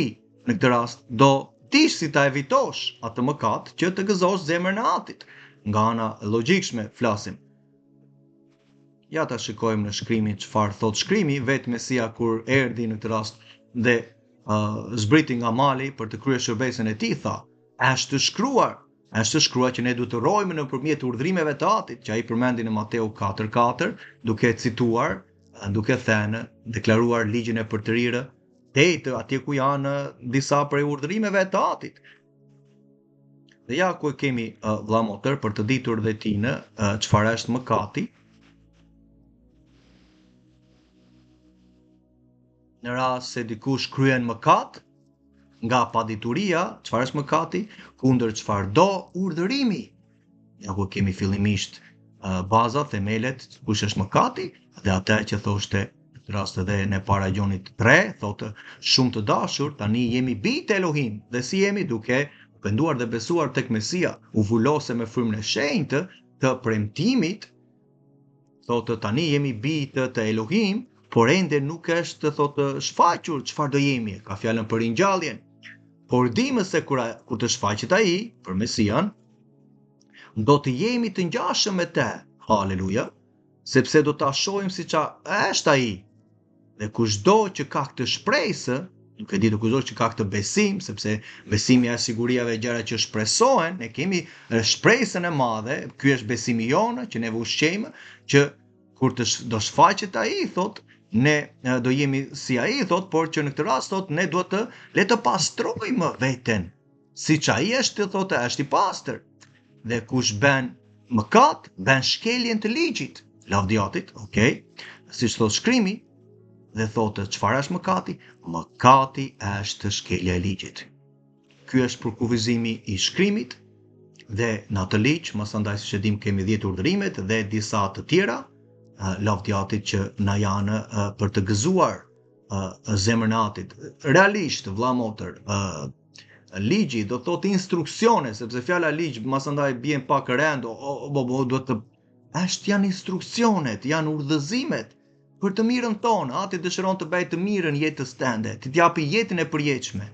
në këtë rast do dish si ta evitosh atë mëkat që të gëzosh zemrën e atit. Nga ana logjikshme flasim. Ja ta shikojmë në shkrimin çfarë thot shkrimi, vetë Mesia kur erdhi në këtë rast dhe zbriti nga mali për të kryer shërbesën e tij, tha, është të shkruar që ne duhet të rrojmë nëpërmjet urdhrimeve të atit, që ai përmendi në Mateu 4:4, duke cituar, duke thënë, deklaruar ligjin e përtërirë, te atje ku janë disa prej urdhrimeve të atit. Dhe ja ku e kemi vëlla motër për të ditur dhe tinë çfarë është mëkati. Në rast se dikush kryen mëkat nga padituria, çfarë është mëkati? Kundër çfarëdo urdhërimi. Ja ku kemi fillimisht bazat, themelet, kush është mëkati, dhe atë që thoshte në rast edhe në para Gjonit 3, thotë shumë të dashur, tani jemi bijtë e Elohim, dhe si jemi duke penduar dhe besuar tek Mesia, u vulose me frymën e shenjtë të premtimit, thotë tani jemi bijtë të Elohim, por ende nuk është thotë shfaqur çfarë do jemi, ka fjalën për ringjalljen. Por dimë se kur të shfaqet ai për Mesian, do të jemi të ngjashëm me te. Haleluja, sepse do ta shohim siç është ai. Dhe kushdo që ka këtë shpresë, nuk e di kushdo që ka këtë besim, sepse besimi është siguria e gjërave që shpresohen, ne kemi shpresën e madhe, ky është besimi jonë që ne ushqejmë, që kur do shfaqet ai, thotë, ne do jemi si ai, thot, por që në këtë rast thot ne duhet të pastrojmë veten, siç ai është, thotë, është i pastër. Dhe kush bën mëkat, bën shkeljen të ligjit, lavdiatit, okay? Siç thot shkrimi, dhe thotë çfarë është mëkati? Mëkati është shkelja e ligjit. Ky është përkufizimi i shkrimit dhe në atë ligj, masandaj siç e dim kemi 10 urdhërimet dhe disa të tjera, lavdiatit që na janë për të gëzuar zemrën e atit. Realisht, vëlla motër, ligji do thotë instruksione, sepse fjala ligj masandaj bien pak rënd, duhet të janë instruksionet, janë urdhëzimet për të mirën tonë. Ati dëshiron të bëjë të mirën jetës tënde, të t'japi jetën e përjetshme,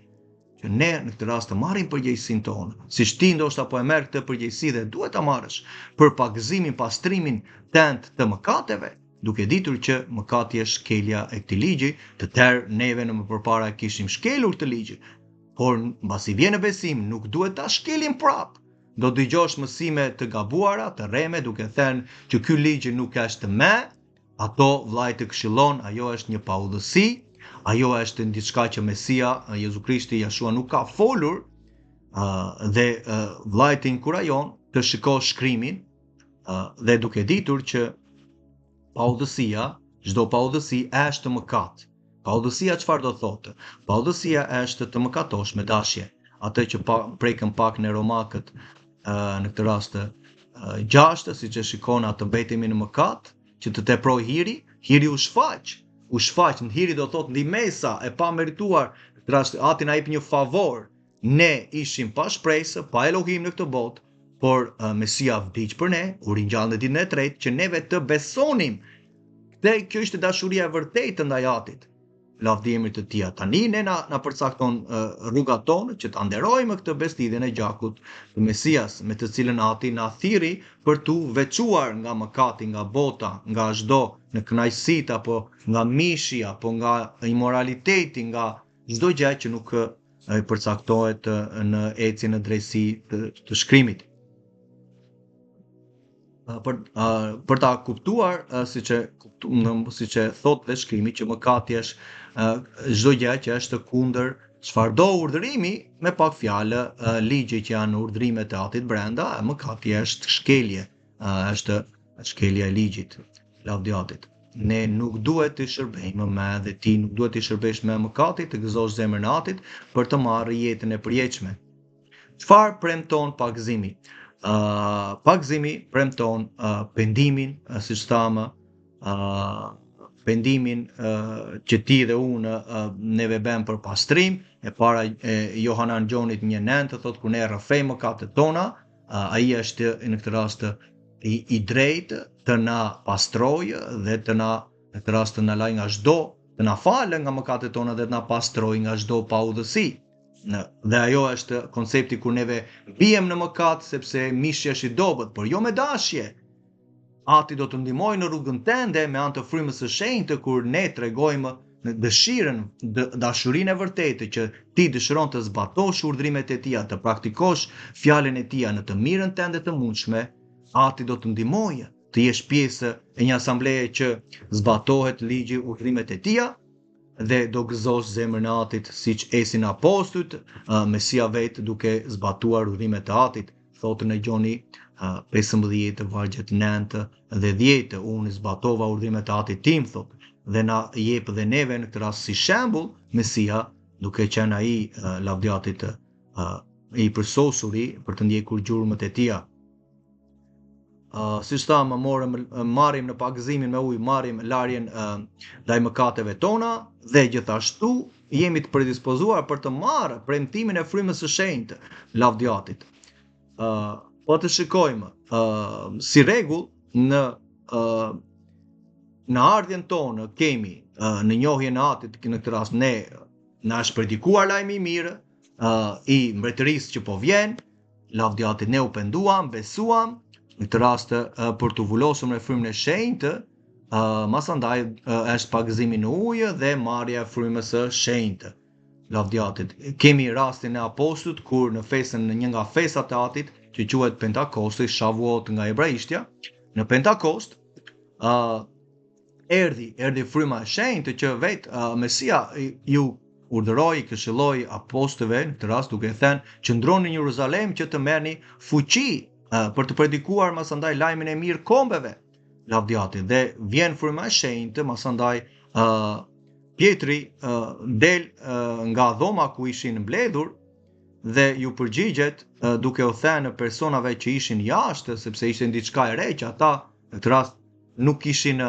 që ne në këtë rast të marrim përgjegjësinë tonë. Siç ti ndoshta po e merr këtë përgjegjësi dhe duhet ta marrësh për pagëzimin, pastrimin tënd të mëkateve, duke ditur që mëkati është shkelja e këtij ligji, të tërë neve në më përpara kishim shkelur këtë ligj, por mbasi vjen në besim, nuk duhet ta shkelim prap. Do dëgjosh mësime të gabuara, të rreme, duke thënë që ky ligj nuk është me, ato vllai të këshillon, ajo është një paudhësi, ajo është diçka që Mesia, Jezu Krishti, Jashua nuk ka folur, dhe vllai të inkurajon të shikosh shkrimin, dhe duke ditur që paudhësia, çdo paudhësi është mëkat. Paudhësia çfarë do thotë? Paudhësia është të mëkatosh me dashje. Atë që prekën pak në Romakët, në këtë rast 6, siç e shikon atë betemi në mëkat, që të teproj hiri u shfaq. Në hiri do thotë ndihmesa e pa merituar, në këtë rast ati na jep një favor. Ne ishim pa shpresë, pa Elohim në këtë botë, por Mesia vdiq për ne, u ringjall në ditën e tretë, që neve të besonim. Dhe kjo ishte dashuria e vërtetë ndaj atit. Lavdi emrit të tij. Tani ne na përcakton rrugat tonë që ta nderojmë këtë besëdhjen e gjakut të Mesias, me të cilën ati na thirri për tu veçuar nga mëkati, nga bota, nga çdo në kënaqësitë apo nga mishi apo nga imoraliteti, nga çdo gjë që nuk përcaktohet në ecjen në drejtësi të shkrimit. Për ta kuptuar, siç e thot dhe shkrimi, që mëkati është çdo gjë që është kundër çfarë do urdhërimi, me pak fjalë, ligje që janë urdhërimet e Atit brenda, mëkati është shkelje, është shkelja e ligjit, lavdi Atit. Ne nuk duhet të shërbejmë me dhe ti nuk duhet të shërbesh me mëkatit, të gëzosh zemrën e Atit për të marrë jetën e përjetshme. Çfarë premton pagëzimi? Pagëzimi premton pendimin, siç thamë, pendimin që ti dhe unë neve bëm për pastrim, e para e Johanan Gjonit 1:9 thotë kur ne rrëfejmë mëkatet tona, ai është në këtë rast i drejtë të na pastrojë dhe të na në këtë rast të na lajë nga çdo, të na falë nga mëkatet tona dhe të na pastrojë nga çdo paudhësi. Dhe ajo është koncepti kur neve bijem në mëkat sepse mishi është i dobët, por jo me dashje. Ati do të ndihmojë në rrugën tënde me anë të frymës së shenjtë kur ne tregojmë në dëshirën, dashurinë e vërtetë që ti dëshiron të zbatosh urdhrimet e tij, të praktikosh fjalën e tij në të mirën tënde të mundshme, Ati do të ndihmojë të jesh pjesë e një asambleje që zbatohet ligji, urdhrimet e tij dhe do gëzosh zemrën e Atit siç esin apostujt, Mesia vetë duke zbatuar urdhrimet e Atit, thotë në Gjoni 15 vargjet 9 dhe 10, unë zbatova urdhrimet e Atit tim, thotë, dhe na jep dhe neve në këtë rast si shembull Mesia, duke qenë ai lavdi Atit i përsosuri për të ndjekur gjurmët e tij. Si thamë, marrim në pagëzimin me ujë, marrim larjen ndaj mëkateve tona dhe gjithashtu jemi të predispozuar për të marrë premtimin e frymës së shenjtë, lavdi Atit. Po të shikojmë si rregull në ardhjen tonë kemi në njohjen e Atit, në këtë rast ne na është predikuar lajmi i mirë i mbretërisë që po vjen, lavdi Atit ne u penduam, besuam, në këtë rast për të vullosur me frymën e shenjtë, masandaj është pagëzimi në ujë dhe marrja e frymës së shenjtë, lavdi Atit. Kemi rastin e apostujt kur në festën, në një nga festat e Atit që quhet Pentakosti, Shavuot nga hebraishtja, në Pentakost erdhi fryma e shenjtë që vetë Mesia ju urdhëroi, këshilloi apostujve në këtë rast duke thënë qëndroni në Jeruzalem që të merrni fuqi për të predikuar masandaj lajmin e mirë kombeve, lavdi Atit. Dhe vjen fryma e shenjtë, masandaj Pietri del nga dhoma ku ishin mbledhur dhe ju përgjigjet duke u thënë personave që ishin jashtë, sepse ishte diçka e re që ata në këtë rast nuk kishin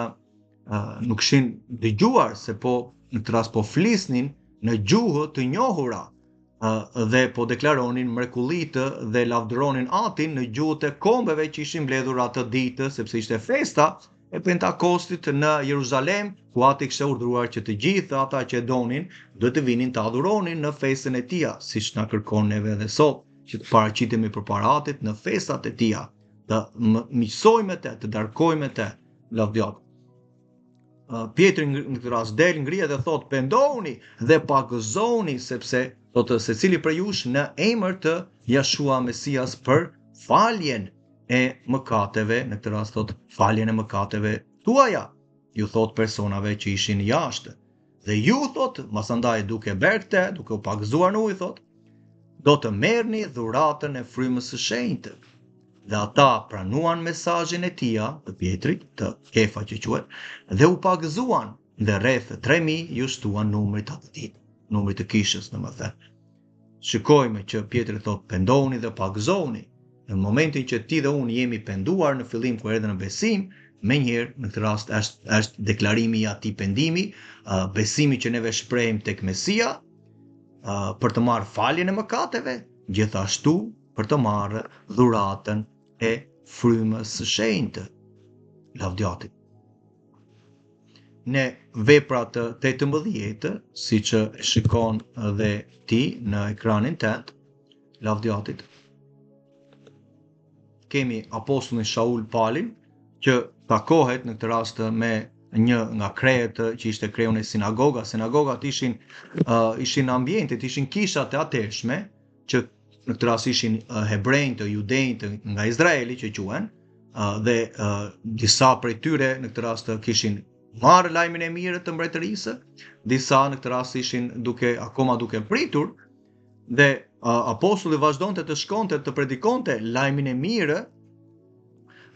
dëgjuar, se po në këtë rast po flisnin në gjuhë të njohura dhe po deklaronin mrekullitë dhe lavdëronin Atin në gjuhët e kombeve që ishin mbledhur atë ditë, sepse ishte festa e Pentakostit në Jeruzalem, ku Ati kishte urdhëruar që të gjithë ata që donin do të vinin të adhuronin në festën e tij, siç na kërkon neve edhe sot, që të paraqitemi përpara Atit në festat e tij, të miqësojmë te, të darkojmë te, lavdi Atit. Pietri në këtë rast del, ngrihet dhe thot pendohuni dhe pagëzoni, sepse thotë secili prej jush në emër të Jashua Mesias për faljen e mëkateve, në këtë rast thot faljen e mëkateve tuaja, ju thot personave që ishin jashtë. Dhe ju thot, masandaj duke berkte, duke u pagëzuar në ujë, thot, do të merrni dhuratën e frymës së shenjtë. Dhe ata pranuan mesazhin e tij, të Pietrit, të Kefa që quhet, dhe u pagëzuan, dhe rreth 3000 ju shtuan numrit atë ditë, numrit të kishës, domethënë. Shikojmë që Pietri thot pendohuni dhe pagëzoni. Në momentin që ti dhe unë jemi penduar në fillim kur erdhëm në besim, menjëherë në këtë rast është deklarimi i atij pendimi, besimi që neve shprehim tek Mesia për të marrë faljen e mëkateve, gjithashtu për të marrë dhuratën e frymës së shenjtë, lavdi Atit. Në veprat 18, siç e shikon dhe ti në ekranin tënd, lavdi Atit, kemi apostullin Shaul Palin që takohet në këtë rast me një nga krejet që ishte kreu në sinagoga. Sinagogat ishin ambientet, ishin kishat e atërshme që në këtë rast ishin hebrejnë të judejnë nga Izraeli që quhen, dhe disa prej tyre në këtë rast kishin marrë lajmin e mirë të mbretërisë, disa në këtë rast ishin akoma duke pritur, dhe apostulli vazhdonte të shkonte të predikonte lajmin e mirë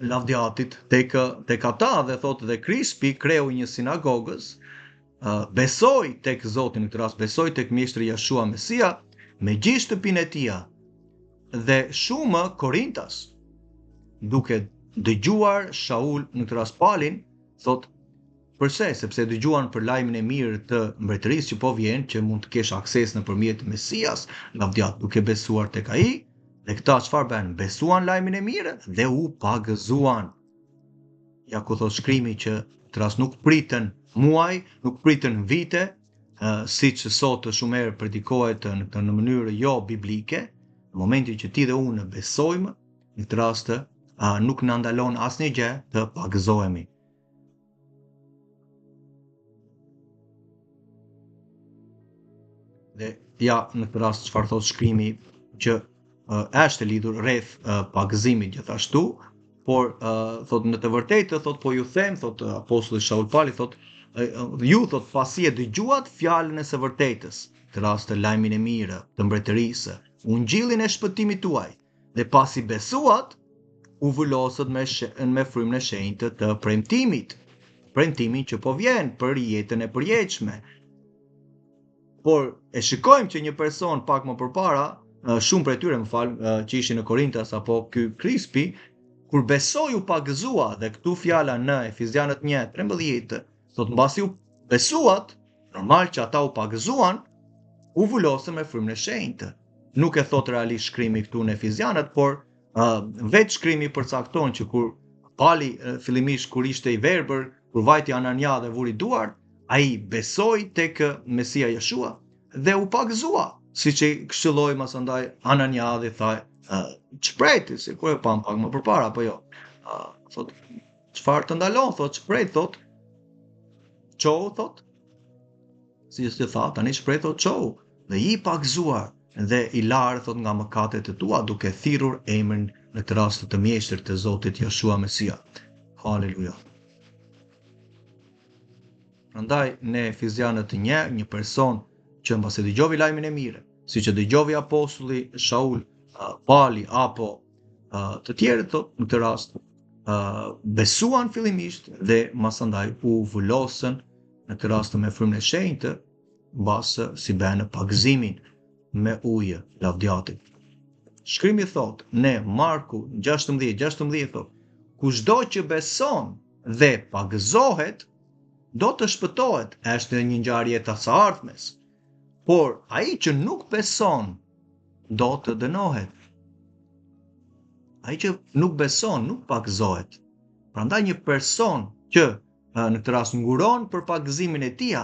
lavdiatit tek ata, dhe thotë dhe Krispi, kreu i një sinagogës, besoi tek Zoti, në këtë rast besoi tek mjeshtri Jeshua Mesia me gjithë shtëpinë e tij. Dhe shumë Korintas, duke dëgjuar Shaul, në këtë rast Palin, thotë përse, sepse dëgjuan për lajmin e mirë të mbretërisë që po vjen, që mund të kesh akses nëpërmjet Mesias, lavdiat, duke besuar tek ai. Dhe këta çfarë bën? Besuan lajmin e mirë dhe u pagëzuan. Ja ku thot shkrimi që tras nuk pritën muaj, nuk pritën vite, siç sot shumë herë predikohet në mënyrë jo biblike. Në momentin që ti dhe unë besojmë, në këtë rast nuk na ndalon asnjë gjë të pagëzohemi. Dhe ja në këtë rast çfarë thot shkrimi, që është lidhur rreth pagëzimit gjithashtu, por thot në të vërtetë, thot po ju them, thot apostulli Shaul Pali, thot ju, thot pasi e dëgjuat fjalën e së vërtetës, të rast të lajmin e mirë të mbretërisë, ungjillin e shpëtimit tuaj, dhe pasi besuat, u vulosët me frymën e shenjtë të premtimin që po vjen për jetën e përjetshme. Por e shikojmë që një person pak më përpara, shumë prej tyre, që ishin në Korintas apo ky Krispi, kur besoi u pagëzua, dhe këtu fjala në Efesianët 1:13, thotë mbasi u besuat, normal që ata u pagëzuan, u vulosën me frymën e shenjtë. Nuk e thot realisht shkrimi këtu në Efesianët, por vetë shkrimi përcakton që kur Pali fillimisht kur ishte i verbër, kur vajti Anania dhe vuri duart, ai besoi tek Mesia Jeshua dhe u pagëzua, siç e këshilloi më së ndaj Anania dhe tha, shprehti, si kur e pam pak më përpara, apo jo. Thot, çfarë të ndalon, thot, shpreh, thot, çou, thot, si që tha, tani shpreh, thot, çou, dhe i pagëzuar dhe i larë, thot, nga mëkatet e tua, duke thirrur emrin në këtë rast të mjeshtrit të Zotit Jeshua Mesia. Haleluja. Prandaj në Efesianët 1, një person që mbasi dëgjovi lajmin e mirë, siç e dëgjovi apostulli Shaul, Pali apo të tjerët, thot, në këtë rast besuan fillimisht dhe masandaj u vulosën, në këtë rast me frymën e shenjtë, mbas si bënë pagëzimin me ujë lavdiatit. Shkrimi thot në Marku 16:16, thot, kushdo që beson dhe pagëzohet, do të shpëtohet. Është një ngjarje e së ardhmes. Por ai që nuk beson do të dënohet. Ai që nuk beson nuk pagëzohet. Prandaj një person që në këtë rast nguron për pagëzimin e tij,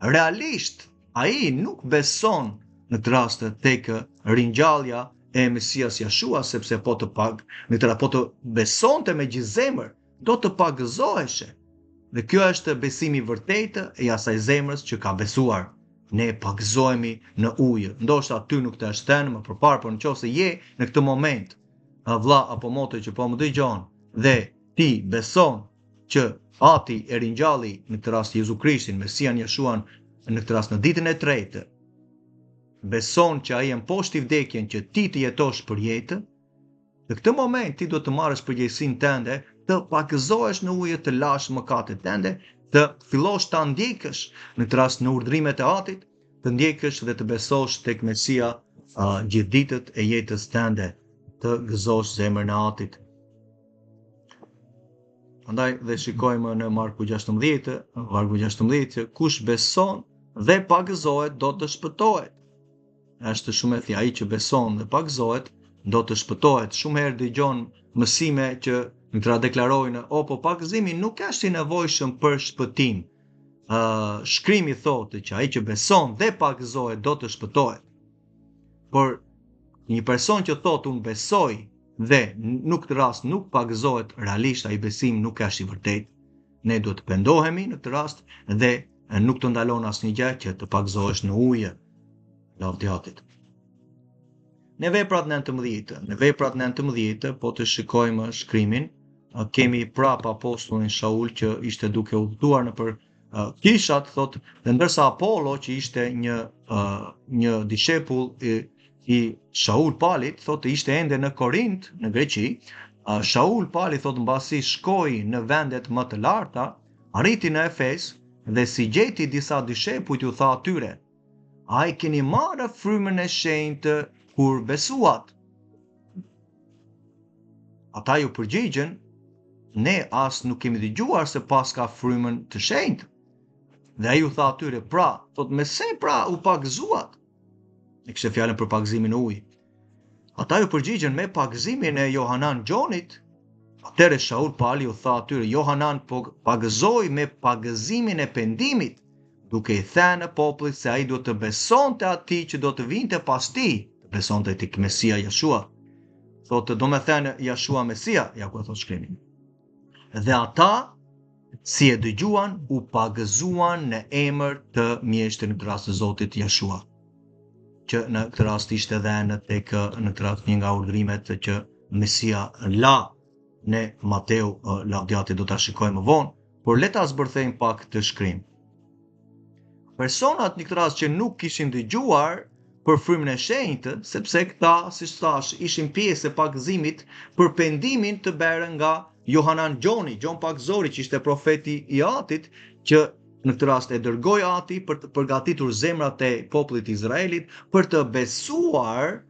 realisht ai nuk beson në këtë rast tek ringjallja e Mesias Jeshua, sepse po të besonte me gjithë zemër, do të pagëzoheshe. Dhe kjo është besimi i vërtetë i asaj zemrës që ka besuar. Ne pagëzohemi në ujë. Ndoshta ty nuk të është thënë më përpara, por nëse je në këtë moment, vlla apo motre që po më dëgjon, dhe ti beson që Ati e ringjalli, në këtë rast Jezu Krishtin, Mesian Jeshuan, në këtë rast në ditën e tretë, beson që ai mposhti vdekjen që ti të jetosh për jetë, në këtë moment ti do të marrësh përgjegjësinë tënde, të pagëzohesh në ujë, të lash mëkatet tënde, të fillosh ta ndjekësh në këtë rast në urdhrimet e Atit, të ndjekësh dhe të besosh tek Mesia gjithë ditët e jetës tënde, të gëzosh zemrën e Atit. Andaj dhe shikojmë në Marku 16, kush beson dhe pagëzohet do të shpëtohet. Është shumë e thjeshtë, ai që beson dhe pagëzohet do të shpëtohet. Shumë herë dëgjon mësime që në deklarojnë, po pagëzimi nuk është i nevojshëm për shpëtim. Shkrimi thotë që ai që beson dhe pagëzohet do të shpëtohet. Por një person që thotë unë besoj dhe nuk të rast nuk pagëzohet, realisht ai besim nuk është i vërtetë. Ne duhet të pendohemi në këtë rast dhe nuk të ndalon asnjë gjë që të pagëzohesh në ujë lavdiatit. Në veprat 19, po të shikojmë shkrimin, kemi prap apostullin Shaul që ishte duke udhëtuar nëpër kishat, thot, dhe ndërsa Apollo që ishte një dishepull i Shaul Palit, thot, ishte ende në Korint, në Greqi. Shaul Pali, thot, mbasi shkoi në vendet më të larta, arriti në Efes dhe si gjeti disa dishepujt ju tha atyre: a i keni marrë frymën e shenjtë kur besuat? Ata ju përgjigjen: ne as nuk kemi dëgjuar se pas ka frymën të shenjtë. Dhe ai u tha atyre: pra, thot, me se pra u pagëzuat? E kishte fjalën për pagëzimin e ujit. Ata ju përgjigjen: me pagëzimin e Johanan Gjonit. Atëre Shaul Pali u tha atyre: Johanan pagëzoi me pagëzimin e pendimit, duke i thënë popullit se ai duhet të besonte atij që do të vinte pas tij, të besonte tek Mesia Jeshua. Thotë, do me thënë Jeshua Mesia, ja ku e thot shkrimi. Dhe ata, si e dëgjuan, u pagëzuan në emër të mjeshtrit në rast të Zotit Jeshua, që në këtë rast ishte edhe në këtë rast një nga urdhrimet që Mesia la në Mateu, lavdiati do ta shikojmë më vonë, por le ta zbërthejmë pak të shkrim. Personat në këtë rast që nuk kishin dëgjuar për frymën e shenjtë, sepse këta, siç thash, ishin pjesë e pagëzimit për pendimin të bërë nga Johanan Gjoni, Gjon Pagëzori, që ishte profeti i Atit, që në këtë rast e dërgoi Ati për të përgatitur zemrat e popullit Izraelit për të besuar,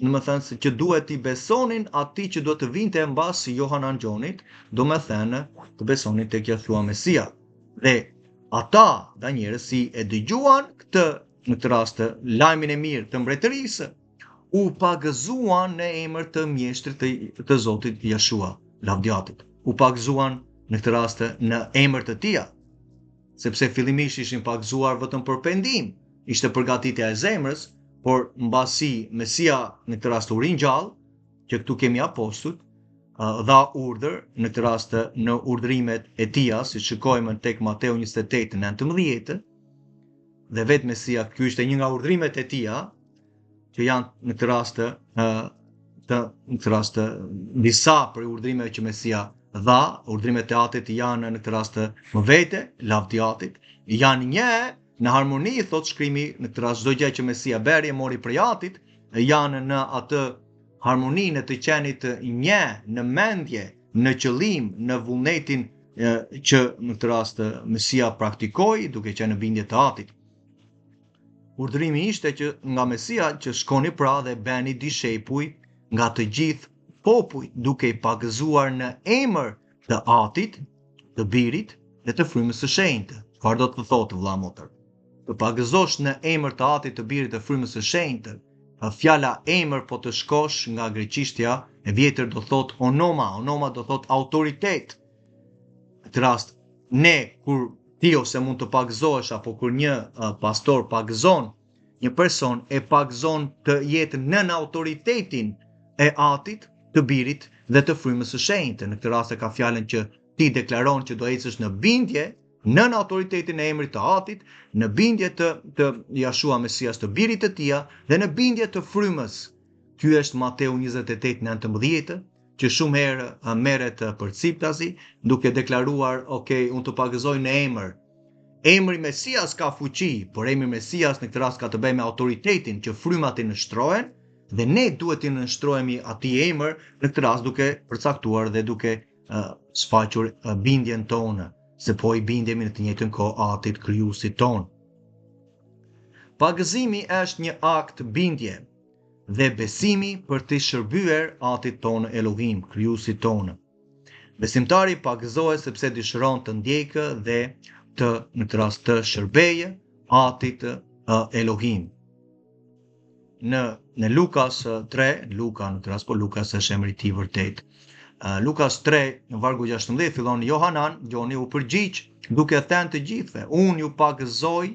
domethënë se që duhet i besonin atij që duhet të vinte mbas Johanan Gjonit, domethënë të besonin tek Jeshua Mesia. Dhe ata, da njerëz si e dëgjuan këtë, në këtë rast, lajmin e mirë të mbretërisë, u pagëzuan në emër të mjeshtrit të Zotit Jeshua, lavdiatit. U pagëzuan në këtë rast në emër të tij, sepse fillimisht ishin pagëzuar vetëm për pendim, ishte përgatitja e zemrës, por mbasi Mesia në këtë rast u ringjall, që këtu kemi apostujt, dha urdhër, në këtë rast në urdhrimet e tij, si shikojmë tek Mateu 28:19, dhe vetë Mesia, ky ishte një nga urdhrimet e tij, që janë në këtë rast disa për urdhrimeve që Mesia dha. Urdhrimet e Atit janë në këtë rast më vete, lavdiatit, janë një në harmoni, thot shkrimi, në këtë rast çdo gjë që Mesia bëri e mori prej Atit, janë në atë harmoninë të qenit një në mendje, në qëllim, në vullnetin që në këtë rast Mesia praktikoi duke qenë në bindje të Atit. Urdhrimi ishte që nga Mesia që shkoni pra dhe bëni dishepuj nga të gjithë popujt, duke i pagëzuar në emër të Atit, të Birit dhe të frymës së shenjtë. Çfarë do të thotë, vëlla motër? Të pagëzosh në emër të Atit, të Birit dhe frymës së shenjtë. Fjala emër po të shkosh nga greqishtja e vjetër do thot onoma do thot autoritet. Në këtë rast, ne kur ti ose mund të pagëzohesh, apo kur një pastor pagëzon një person, e pagëzon të jetë nën autoritetin e Atit, të Birit dhe të frymës së shenjtë. Në këtë rast e ka fjalën që ti deklaron që do ecësh në bindje nën autoritetin e emrit të Atit, në bindje të Jeshua Mesias, të Birit të tij dhe në bindje të frymës. Ky është Mateu 28:19, që shumë herë merret përciptasi duke deklaruar, ok, unë të pagëzoj në emër. Emri Mesias ka fuqi, por emri Mesias në këtë rast ka të bëjë me autoritetin që frymat i nënshtrohen, dhe ne duhet të nënshtrohemi atij emër, në këtë rast duke përcaktuar dhe duke sfaqur bindjen tonë, se po i bindemi në të njëjtën kohë Atit, krijuesit ton. Pagëzimi është një akt bindje dhe besimi për të shërbyer Atit ton Elohim, krijuesit ton. Besimtari pagëzohet sepse dëshiron të ndjekë dhe në këtë rast të shërbejë Atit Elohim. Në Lukas 3, Luka në këtë rast, po Lukas është emri i tij vërtet. Lukas 3, në vargu 16, fillon Johanan, Gjoni u përgjigj duke thënë të gjithëve: unë ju pagëzoj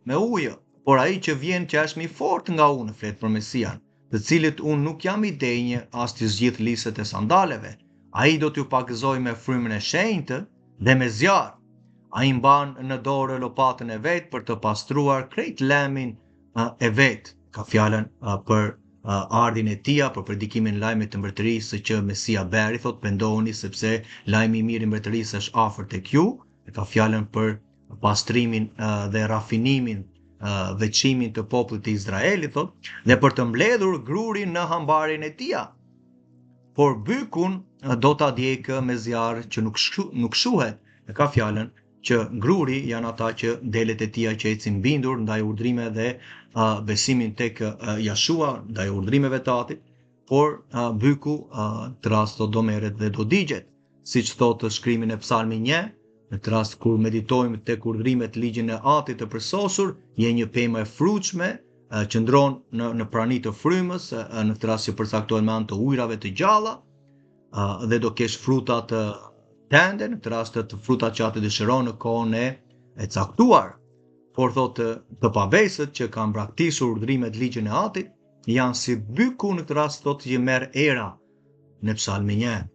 me ujë, por ai që vjen që është më i fortë nga unë, flet për Mesian, të cilit unë nuk jam i denjë as të zgjidh lisët e sandaleve. Ai do t'ju pagëzoj me frymën e shenjtë dhe me zjarr. Ai mban në dorë lopatën e vet për të pastruar krejt lemin e vet. Ka fjalën për ardhin e tia, për predikimin e lajmit të mbretërisë që Mesia beri, thot pendoni sepse lajmi i mirë i mbretërisë është afër tek ju, e ka fjalën për pastrimin dhe rafinimin, veçimin të popullit të Izraelit, thot, dhe për të mbledhur grurin në hambarin e tia. Por bykun do ta djegë me zjarr që nuk shuhet. E ka fjalën që gruri janë ata që delet e tia që ecin bindur ndaj urdhrimeve dhe besimin tek Jashua, ndaj urdhrimeve të Atit, por byku të rast do merret dhe do digjet, siç thotë shkrimi në Psalmin 1, në të rast kur meditojmë tek urdhrimet ligjin e Atit të përsosur, je një pemë e frutshme, qëndron në prani të frymës, në të rast që përcaktohen me anë të ujrave të gjalla, dhe do kesh fruta të tende, në të rast të frutat që atë dëshiron në kohën e caktuar. Por thotë të pavesët që kanë braktisur urdhrimet ligjin e Atit, janë si byku në të rast thotë që merr era në Psalmin 1,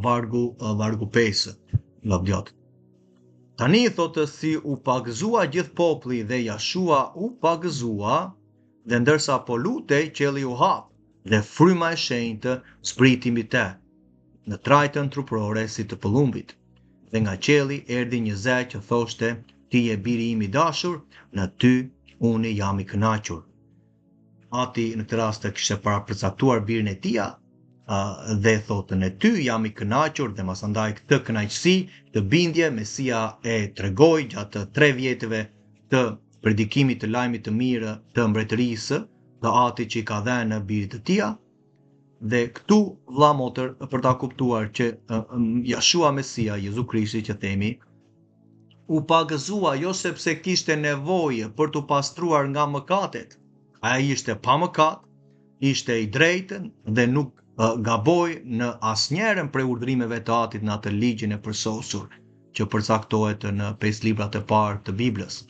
vargu 5, lavdjat. Tani thotë si u pagëzua gjithë populli dhe Jashua u pagëzua, dhe ndërsa po lutej qielli u hap dhe fryma e shenjtë spriti mbi te, në trajtën truprore si të pëllumbit. Dhe nga qielli erdhi një zë që thoshte, ti je biri im i dashur, në ty unë jam i kënaqur. Ati në këtë rast kishte parapërcaktuar birin e tia, dhe thotë në ty jam i kënaqur, dhe masandaj këtë kënaqësi, të bindje, Mesia e tregoi gjatë 3 vjetëve të predikimit të lajmit të mirë të mbretërisë, dhe Ati që i ka dhënë birit të tia. Dhe këtu vëlla motër për ta kuptuar që Jashua Mesia, Jezu Krishti që themi, u pagëzua jo sepse kishte nevojë për të pastruar nga mëkatet. Ai ishte pa mëkat, ishte i drejtën dhe nuk gaboi në asnjërin prej urdhrimeve të Atit në atë ligjin e përsosur që përcaktohet në 5 librat e parë të Biblës.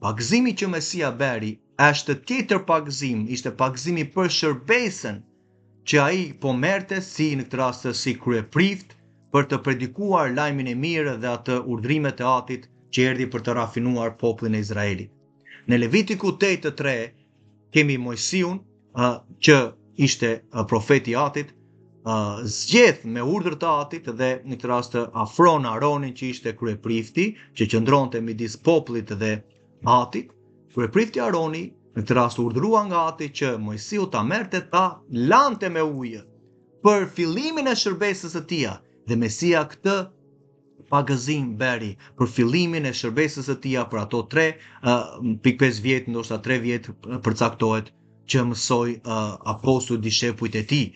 Pagëzimi që Mesia beri është tjetër pagëzim, ishte pagëzimi për shërbesën që ai po merrte si në këtë rast si kryeprift për të predikuar lajmin e mirë dhe atë urdhrimet e Atit që erdhi për të rafinuar popullin e Izraelit. Në Levitiku 8:3 kemi Mojsiun që ishte profeti i Atit, zgjedh me urdhër të Atit dhe në këtë rast afron Aronin që ishte kryeprifti që qëndronte midis popullit dhe Atit. Kryeprifti Aroni në këtë rast urdhërua nga Ati që Mojsiu ta merrte ta lante me ujë për fillimin e shërbesës së tij, dhe Mesia këtë pagëzim beri për fillimin e shërbesës së tij për ato 3.5 vjet, ndoshta 3 vjet përcaktohet që mësoi apostujt dishepujt e tij.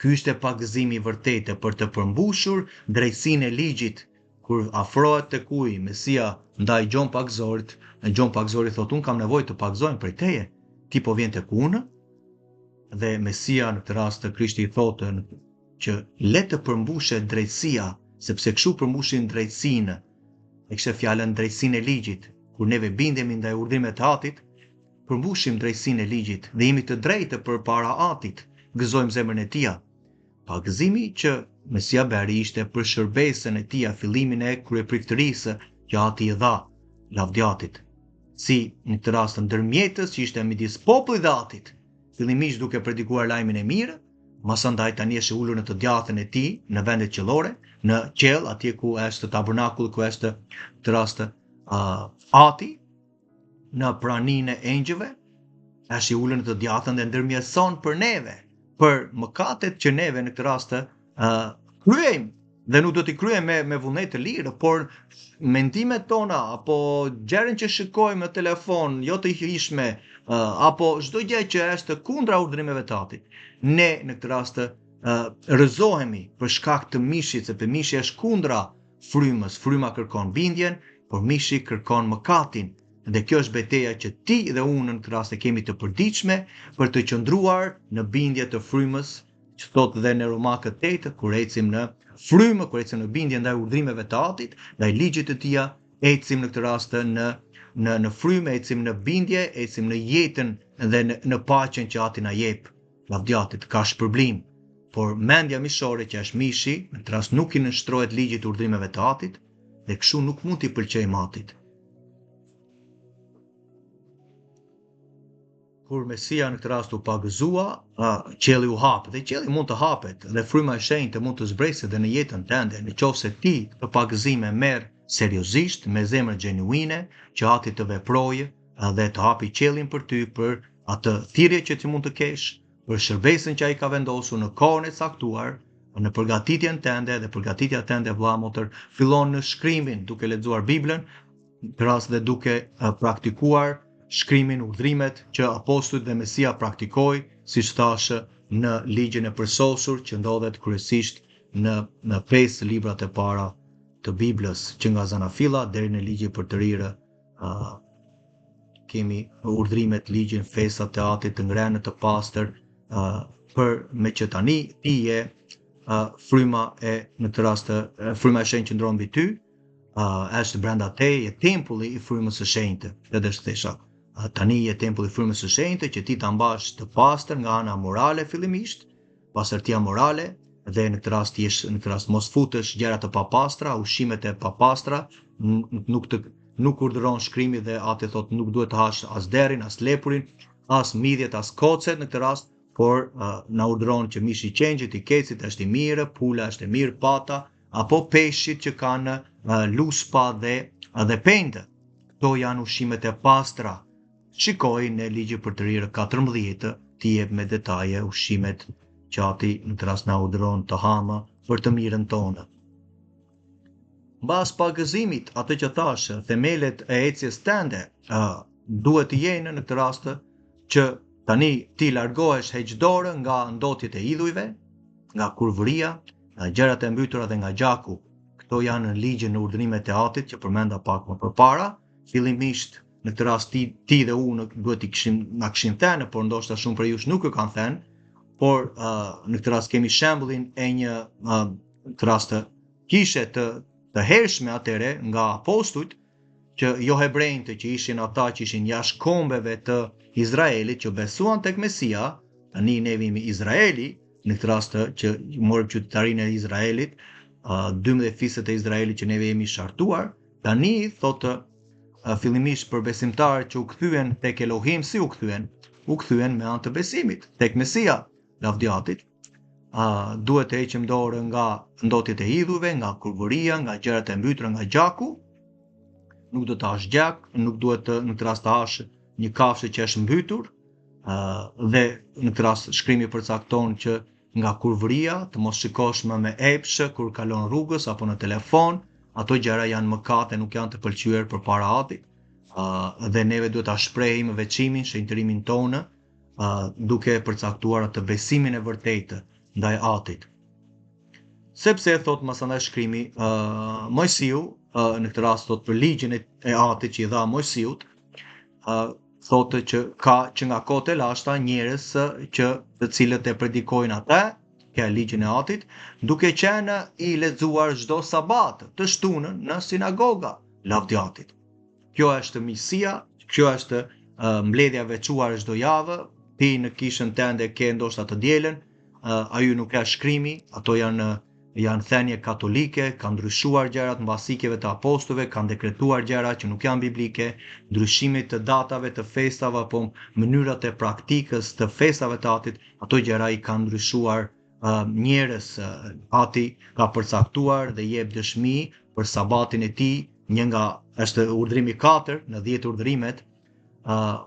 Ky ishte pagëzimi i vërtetë për të përmbushur drejtsinë e ligjit. Kur afrohet tek uji Mesia ndaj Gjon Pagëzorit, Gjon Pagëzori thotë, unë kam nevojë të pagëzojmë prej teje, ti po vjen tek unë? Dhe Mesia në këtë rast të Krishti thotë që le të përmbushet drejtësia, sepse kështu përmbushin drejtsinë. E kishte fjalën drejtsinë e ligjit. Kur neve bindemi ndaj urdhrimeve të Atit, përmbushim drejtsinë e ligjit dhe jemi të drejtë përpara Atit, gëzojmë zemrën e tij. Pagëzimi që Mesia beri ishte për shërbesën e tij, fillimin e kryepriftërisë që Ati i dha lavdjatit, si në këtë rast ndërmjetës që ishte midis popullit dhe Atit, fillimisht duke predikuar lajmin e mirë, masandaj tani është ulur në të djathën e tij në vendet qiellore, në qiell, atje ku është tabernakulli, ku është të rast Ati, në praninë e engjëve, është i ulur në të djathën dhe ndërmjetëson për neve, për mëkatet që neve në këtë rast kryejmë, dhe nuk do t'i kryejmë me vullnet të lirë, por mendimet tona apo gjërin që shikojmë në telefon, jo të hishme, apo çdo gjë që është kundra urdhrimeve të Atit, ne në këtë rast rrëzohemi për shkak të mishit, sepse mishi është kundra frymës. Fryma kërkon bindjen, por mishi kërkon mëkatin. Dhe kjo është betejë që ti dhe unë në këtë rast e kemi të përditshme për të qëndruar në bindje të frymës, që thotë dhe në Romakët 8, kur ecim në frymë, kur ecim në bindje ndaj urdhrimeve të Atit, ndaj ligjit të tij, ecim në këtë rast në frymë, ecim në bindje, ecim në jetën dhe në paqen që Ati na jep. Lavdjatit ka shpërblim, por mendja mishore që është mishi, në këtë rast nuk i nënshtrohet ligjit të urdhrimeve të Atit, dhe kështu nuk mund t'i pëlqejmë Atit. kur Mesia në këtë rast u pagëzua, qielli u hap dhe qielli mund të hapet dhe fryma e shenjtë mund të zbresë dhe në jetën tënde, nëse ti këtë pagëzim e merr seriozisht me zemër gjenuine, që Ati të veprojë dhe të hapi qiellin për ty për atë thirrje që ti mund të kesh, për shërbesën që ai ka vendosur në kohën e caktuar, në përgatitjen tënde dhe përgatitja tënde vëlla motër fillon në shkrimin, duke lexuar Biblën, në rast dhe duke praktikuar shkrimin, udhërimet që apostujt dhe Mesia praktikoi, siç thashë në ligjin e përsosur që ndodhet kryesisht në 5 librat e para të Biblës, që nga Zanafilla deri në ligjin për të rirë, kemi urdhrimet, ligjin, festat e Atit, të ngrënë të pastër, për me që tani ti je fryma e në këtë rast fryma e shenjtë që ndron mbi ty, është brenda teje, je tempulli i frymës së shenjtë. Edhe thesha, tani je tempulli i frymës së shenjtë që ti ta mbash të pastër nga ana morale fillimisht, pastërtia morale, dhe në këtë rast mos futesh gjëra të papastra, ushqimet e papastra, nuk urdhëron shkrimi dhe Ati thot nuk duhet të hash as derrin, as lepurin, as midjet, as kocet në këtë rast, por na urdhëron që mishi i qenjit, i kecit është i mirë, pula është e mirë, pata, apo peshqit që kanë luspa dhe pende. Këto janë ushqimet e pastra. Shikoj në ligjin për të rirë 14, ti jep me detaje ushqimet që Ati në këtë rast na urdhëron të hamë për të mirën tonë. Mbas pagëzimit, atë që thashë, themelet e ecjes tënde duhet të jenë në këtë rast që tani ti largohesh heqdorë nga ndotjet e idhujve, nga kurvëria, nga gjërat e mbytura dhe nga gjaku. Këto janë në ligjin në urdhërimet e Atit që përmenda pak më përpara. Fillimisht në këtë rast ti dhe unë duhet na kishim thënë, por ndoshta shumë prej jush nuk e kanë thënë, por në këtë rast kemi shembullin e një këtë rast kishe të hershme atëre nga apostujt, që jo hebrejtë që ishin ata që ishin jashtë kombeve të Izraelit, që besuan tek Mesia, tani ne jemi Izraeli, në këtë rast që morëm qytetarinë e Izraelit, 12 fiset e Izraelit që ne jemi shartuar, tani thotë fillimisht për besimtarët që u kthyen tek Elohim, si u kthyen me anë të besimit tek Mesia, lavdiatit. Duhet të heqim dorë nga ndotjet e idhujve, nga kurvëria, nga gjërat e mbytura, nga gjaku. Nuk do të hash gjak, nuk duhet në këtë rast të hash një kafshë që është mbytur, dhe në këtë rast shkrimi përcakton që nga kurvëria të mos shikosh më me epshë kur kalon rrugës apo në telefon, ato gjëra janë mëkate, nuk janë të pëlqyer përpara Atit, dhe neve duhet ta shprehim veçimin, shenjtërimin tonë, duke përcaktuar atë besimin e vërtetë ndaj Atit. Sepse thot masandaj shkrimi, Mojsiu, në këtë rast thot për ligjin e Atit që i dha Mojsiut, thotë që nga kohët e lashta njerëz që të cilët e predikojnë atë, ka ligjin e Atit, duke qenë i lexuar çdo sabat të shtunën në sinagoga lavdiatit. Kjo është miqësia, kjo është mbledhja e veçuar çdo javë, ti në kishën tënde ke ndoshta të dielën, ai nuk ka shkrimi, ato janë thënie katolike, kanë ndryshuar gjërat mbasikjeve të apostujve, kanë dekretuar gjëra që nuk janë biblike, ndryshimit të datave të festave apo mënyrat e praktikës të festave të Atit, ato gjëra i kanë ndryshuar njerëz. Ati ka përcaktuar dhe jep dëshmi për sabatin e tij, një nga është urdhrimi 4 në 10 urdhrimet,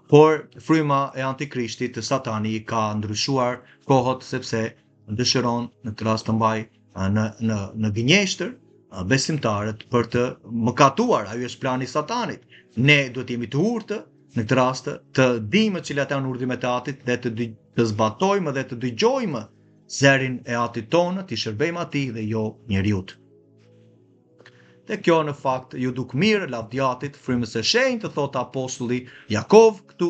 por fryma e antikrishtit të Satani ka ndryshuar kohët sepse dëshiron në këtë rast të mbaj në gënjeshtër besimtarët për të mëkatuar. Ai është plani i Satanit. Ne duhet jemi të urtë në këtë rast të dimë cilat janë urdhrimet e Atit dhe të zbatojmë dhe të dëgjojmë zërin e Atit tonë, të shërbejmë Atij dhe jo njeriut. Dhe kjo në fakt ju duk mirë lavdiatit, frymës së shenjtë, thot apostulli Jakov këtu,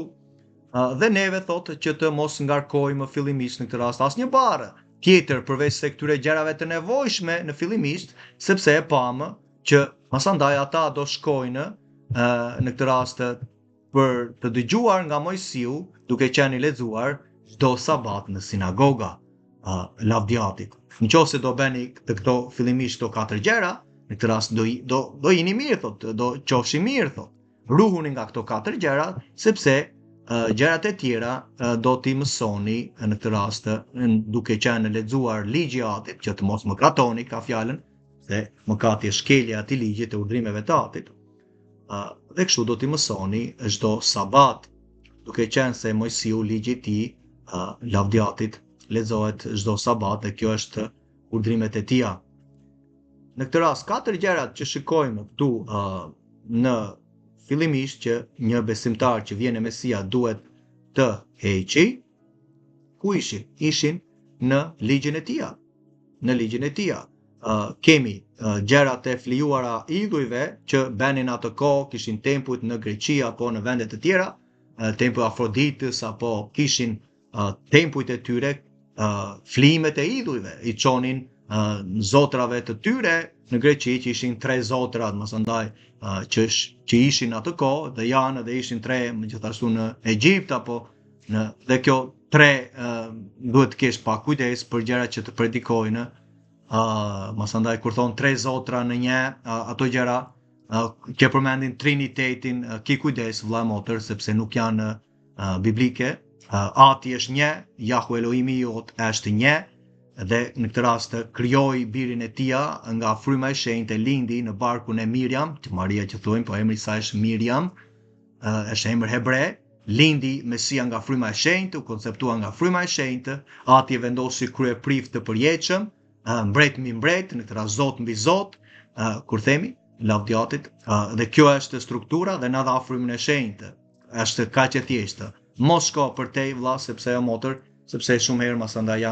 dhe neve thot që të mos ngarkojmë fillimisht në këtë rast asnjë barë tjetër përveç se këtyre gjërave të nevojshme në fillimisht, sepse e pamë që masandaj ata do shkojnë në këtë rast për të dëgjuar nga Mojsiu, duke qenë i lexuar çdo sabat në sinagoga lavdiatit. Nëse do bëni këto fillimisht këto 4 gjëra, në këtë rast do jeni mirë, thot, do qofshi mirë, thot. Ruhuni nga këto 4 gjëra, sepse gjërat e tjera do t'i mësoni në këtë rast duke qenë lexuar ligji i Atit, që të mos mëkatoni, ka fjalën se mëkati është shkelja e atij ligji të urdhrimeve të Atit. Dhe kështu do t'i mësoni çdo sabat, duke qenë se Mojsiu ligji i tij, lavdiatit, lexohet çdo sabat dhe kjo është urdhrimet e tija. Në këtë rast, 4 gjërat që shikojmë këtu në fillimisht që një besimtar që vjen e Mesia duhet të heqi, ku ishin? Ishin në ligjin e tija. Në ligjin e tija. Kemi gjërat e flijuara idhujve që benin atë kohë, kishin tempujt në Greqi apo në vende të tjera, tempuj Afroditës apo kishin tempujt e tyre, flimet e idhujve, i çonin zotrave të tyre në Greqi që ishin 3 zotra, mësandaj që ishin atë kohë dhe janë dhe ishin 3 gjithashtu në Egjipt apo dhe kjo 3 duhet të kesh pak kujdes për gjërat që të predikojnë. Mësandaj kur thon 3 zotra në një, ato gjëra që përmendin Trinitetin, ki kujdes vëlla motër, sepse nuk janë biblike. Ati është një, Jahu Elohimi jot është një, dhe në këtë rast krijoi birin e tija nga fryma e shenjtë, lindi në barkun e Miriam, që Maria që thojmë, po emri i saj është Miriam, është emër hebre, lindi Mesia nga fryma e shenjtë, u konceptua nga fryma e shenjtë, ati e vendosi kryeprift të përjetshëm, mbret mbi mbret, në këtë rast Zot mbi Zot, kur themi lavdiatit, dhe kjo është struktura dhe na dha frymën e shenjtë. Është kaq e thjeshtë. Mos shko për te vëlla, sepse ajo motër, sepse shumë herë masandaj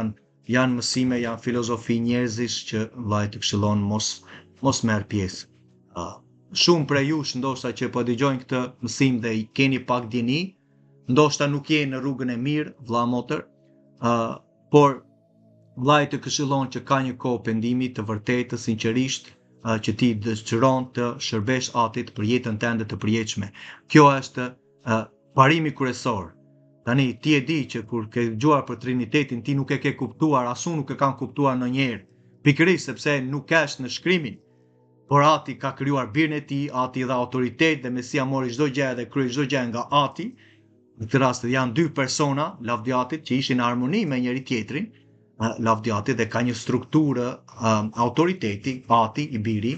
janë mësime, janë filozofi njerëzish që vllai të këshillon mos merr pjesë. Shumë prej jush ndoshta që po dëgjojnë këtë mësim dhe i keni pak djeni, ndoshta nuk jeni në rrugën e mirë, vëlla motër, por vllai të këshillon që ka një kohë pendimi të vërtetë, sinqerisht, që ti dëshiron të shërbesh Atit për jetën tënde të përjetshme. Kjo është parimi kryesor. Tani ti e di që kur ke dëgjuar për Trinitetin ti nuk e ke kuptuar, asu nuk e kanë kuptuar ndonjëherë. Pikërisht sepse nuk është në shkrimin. Por Ati ka krijuar birin e tij, Ati dha autoritet dhe Mesia mori çdo gjë dhe kryi çdo gjë nga Ati. Në këtë rast janë 2 persona, lavdiatit, që ishin në armoni me njëri tjetrin, lavdiatit, dhe ka një strukturë autoriteti, Ati i biri,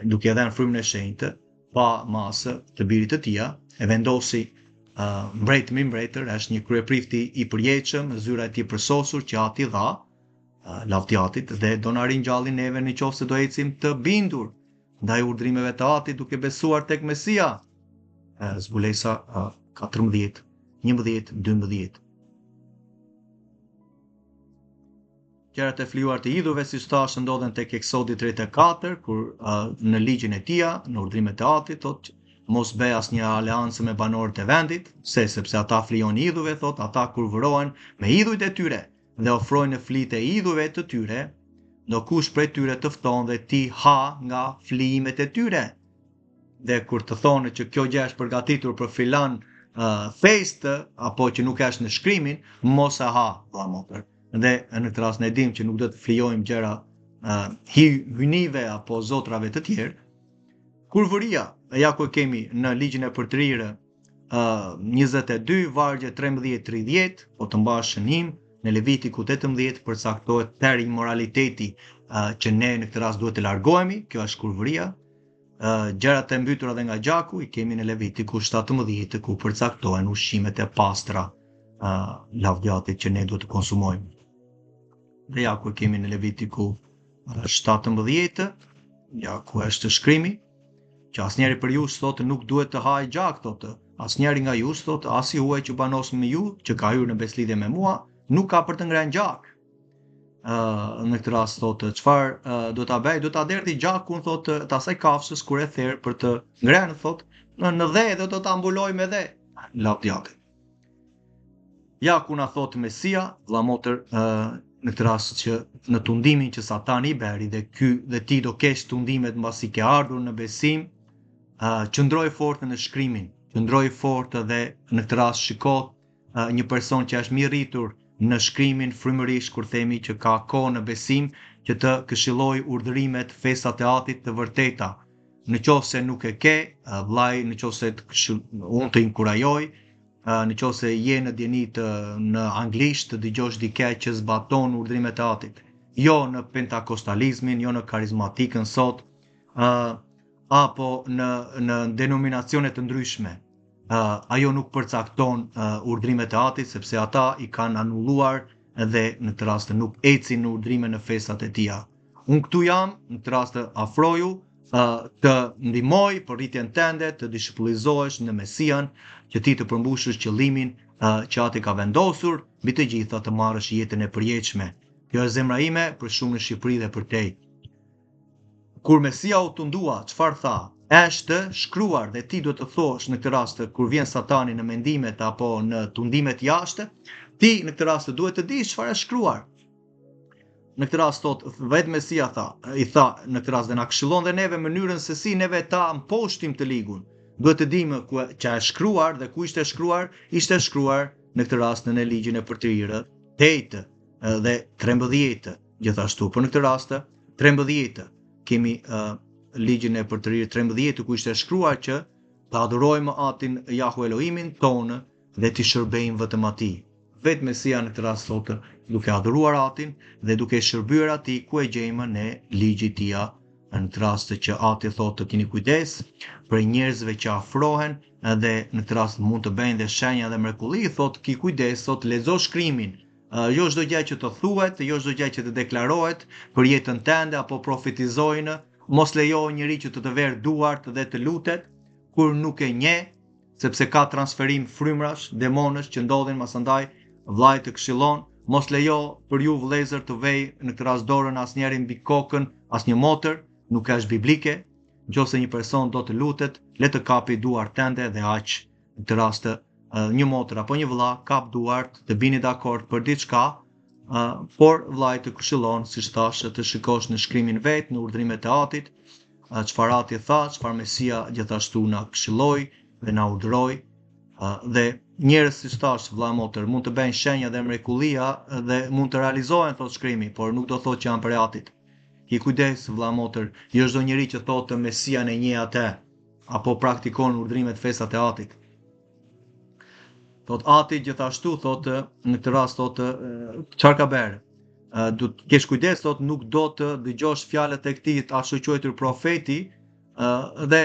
duke dhënë frymën e shenjtë, pa masë të birit të tija, e vendosi mbret mbi mbretër, është një kryeprifti i përjetshëm, zyra e tij përsosur që Ati dha lavdiatit dhe do na ringjallin neve nëse do ecim të bindur ndaj urdhrimeve të Atit duke besuar tek Mesia. Zbulesa 14, 11, 12. Gjërat e flijuar të idhujve, siç thash, ndodhen tek Eksodi 34, kur në ligjin e tija, në urdhrimet e Atit, thotë mos bëj asnjë aleancë me banorët e vendit, sepse ata flijojnë idhujve, thot, ata kur vërohen me idhujt e tyre dhe ofrojnë në flitë e idhujve të tyre, do kush prej tyre të fton dhe ti ha nga flijimet e tyre. Dhe kur të thonë që kjo gjë është përgatitur për filan festë, apo që nuk është në shkrimin, mos e ha, vëlla motër. Dhe në këtë rast ne dim që nuk do të flijojmë gjëra hynive apo zotrave të tjerë. Kurvëria, ja ku kemi në ligjin e përtrirë 22, vargje 13-30, po të mbash shënim, në Levitiku 18 përcaktohet ter immoraliteti që ne në këtë rast duhet të largohemi, kjo është kurvëria. Gjërat e mbytura dhe nga gjaku i kemi në Levitiku 17 ku përcaktohen ushqimet e pastra lavdiatit që ne duhet të konsumojmë. Dhe ja ku kemi në Levitiku 17, ja ku është shkrimi, që asnjëri për ju thotë nuk duhet të hajë gjak, thotë. Asnjëri nga ju thotë as i huaj që banos me ju, që ka hyrë në beslidhje me mua, nuk ka për të ngrënë gjak. Në këtë rast thotë çfarë do ta bëj, do ta derdhi gjakun, thotë, të asaj kafshës kur e therr për të ngrënë, thotë, në dhe dhe do ta mbuloj me dhe. Lavdiatit. Ja ku na thotë Mesia, vëlla motër, në këtë rast që në tundimin që Satani i beri dhe ti do kesh tundimet mbasi ke ardhur në besim, qëndroj fort në shkrimin, qëndroj fort dhe në këtë rast shiko një person që është mirë rritur në shkrimin frymërisht kur themi që ka kohë në besim që të këshilloj urdhërimet, festat e Atit të vërteta. Në qoftë se nuk e ke, vllai, në qoftë se unë të inkurajoj, në qoftë se je në djenit në anglisht të dëgjosh dikë që zbaton urdhrimet e Atit, jo në pentakostalizmin, jo në karizmatikën sot, apo në denominacione të ndryshme. Ajo nuk përcakton urdhrimet e Atit, sepse ata i kanë anulluar dhe në të rast nuk ecin në urdhrime në festat e Tija. Unë këtu jam, në të rast afroju, të ndihmoj për rritjen tënde, të dishipullizohesh në Mesian, që ti të përmbushësh qëllimin që Ati ka vendosur, mbi të gjitha të marrësh jetën e përjetshme. Kjo është zemra ime për shumë në Shqipëri dhe për te. Kur Mesia u tundua, çfarë tha? Është shkruar, dhe ti duhet të thosh në këtë rast kur vjen Satani në mendimet apo në tundimet jashtë, ti në këtë rast duhet të dish çfarë është shkruar. Në këtë rast vetë Mesia i tha në këtë rast dhe na këshillon dhe neve mënyrën se si neve ta mposhtim të ligun. Duhet të dimë që është shkruar dhe ku ishte shkruar në këtë rast në ligjin e përtrirë 8 dhe 13 gjithashtu. Por në këtë rast 13 kemi ligjin e përtrirë 13 ku ishte shkruar që të adhurojmë Atin Jahu Elohimin tonë dhe të shërbejmë vetëm Atij. Vetë Mesia në këtë rast thotë duke adhuruar Atin dhe duke shërbyer Atij ku e gjejmë ne ligjit Tija, në të rast që Ati thotë të keni kujdes për njerëzve që afrohen dhe në të rast mund të bëjnë dhe shenja dhe mrekulli, thotë ki kujdes, thotë lexo shkrimin. Jo çdo gjë që të thuhet, jo çdo gjë që të deklarohet për jetën tënde apo profetizojnë, mos lejo njëri që të verë duart dhe të lutet kur nuk e njeh, sepse ka transferim frymrash, demonësh që ndodhin masandaj, vllai të këshillon, mos lejo për ju vëllezër të vej në këtë rast dorën asnjëri mbi kokën, asnjë motër, nuk është biblike. Nëse një person do të lutet, le të kapi duart tënde dhe aq. Në këtë rast një motër apo një vëlla kap duart, të bini dakord për diçka, por vllai të këshillon, siç thash, të shikosh në shkrimin vet, në urdhrimet e Atit, çfarë Ati tha, çfarë Mesia gjithashtu na këshilloi dhe na urdhëroi, dhe njerëz siç thash, vëlla motër, mund të bëjnë shenja dhe mrekullia dhe mund të realizohen thotë shkrimi, por nuk do thotë që janë për Atit. Ki kujdes, vëlla motër, jo çdo njeri që thotë Mesian e njeh atë apo praktikon urdhrimet festat e Atit. Thot Ati gjithashtu thotë në këtë rast thotë çfarë ka bërë? Du të kesh kujdes, thotë nuk do të dëgjosh fjalët e këtij të ashoqëtur profeti dhe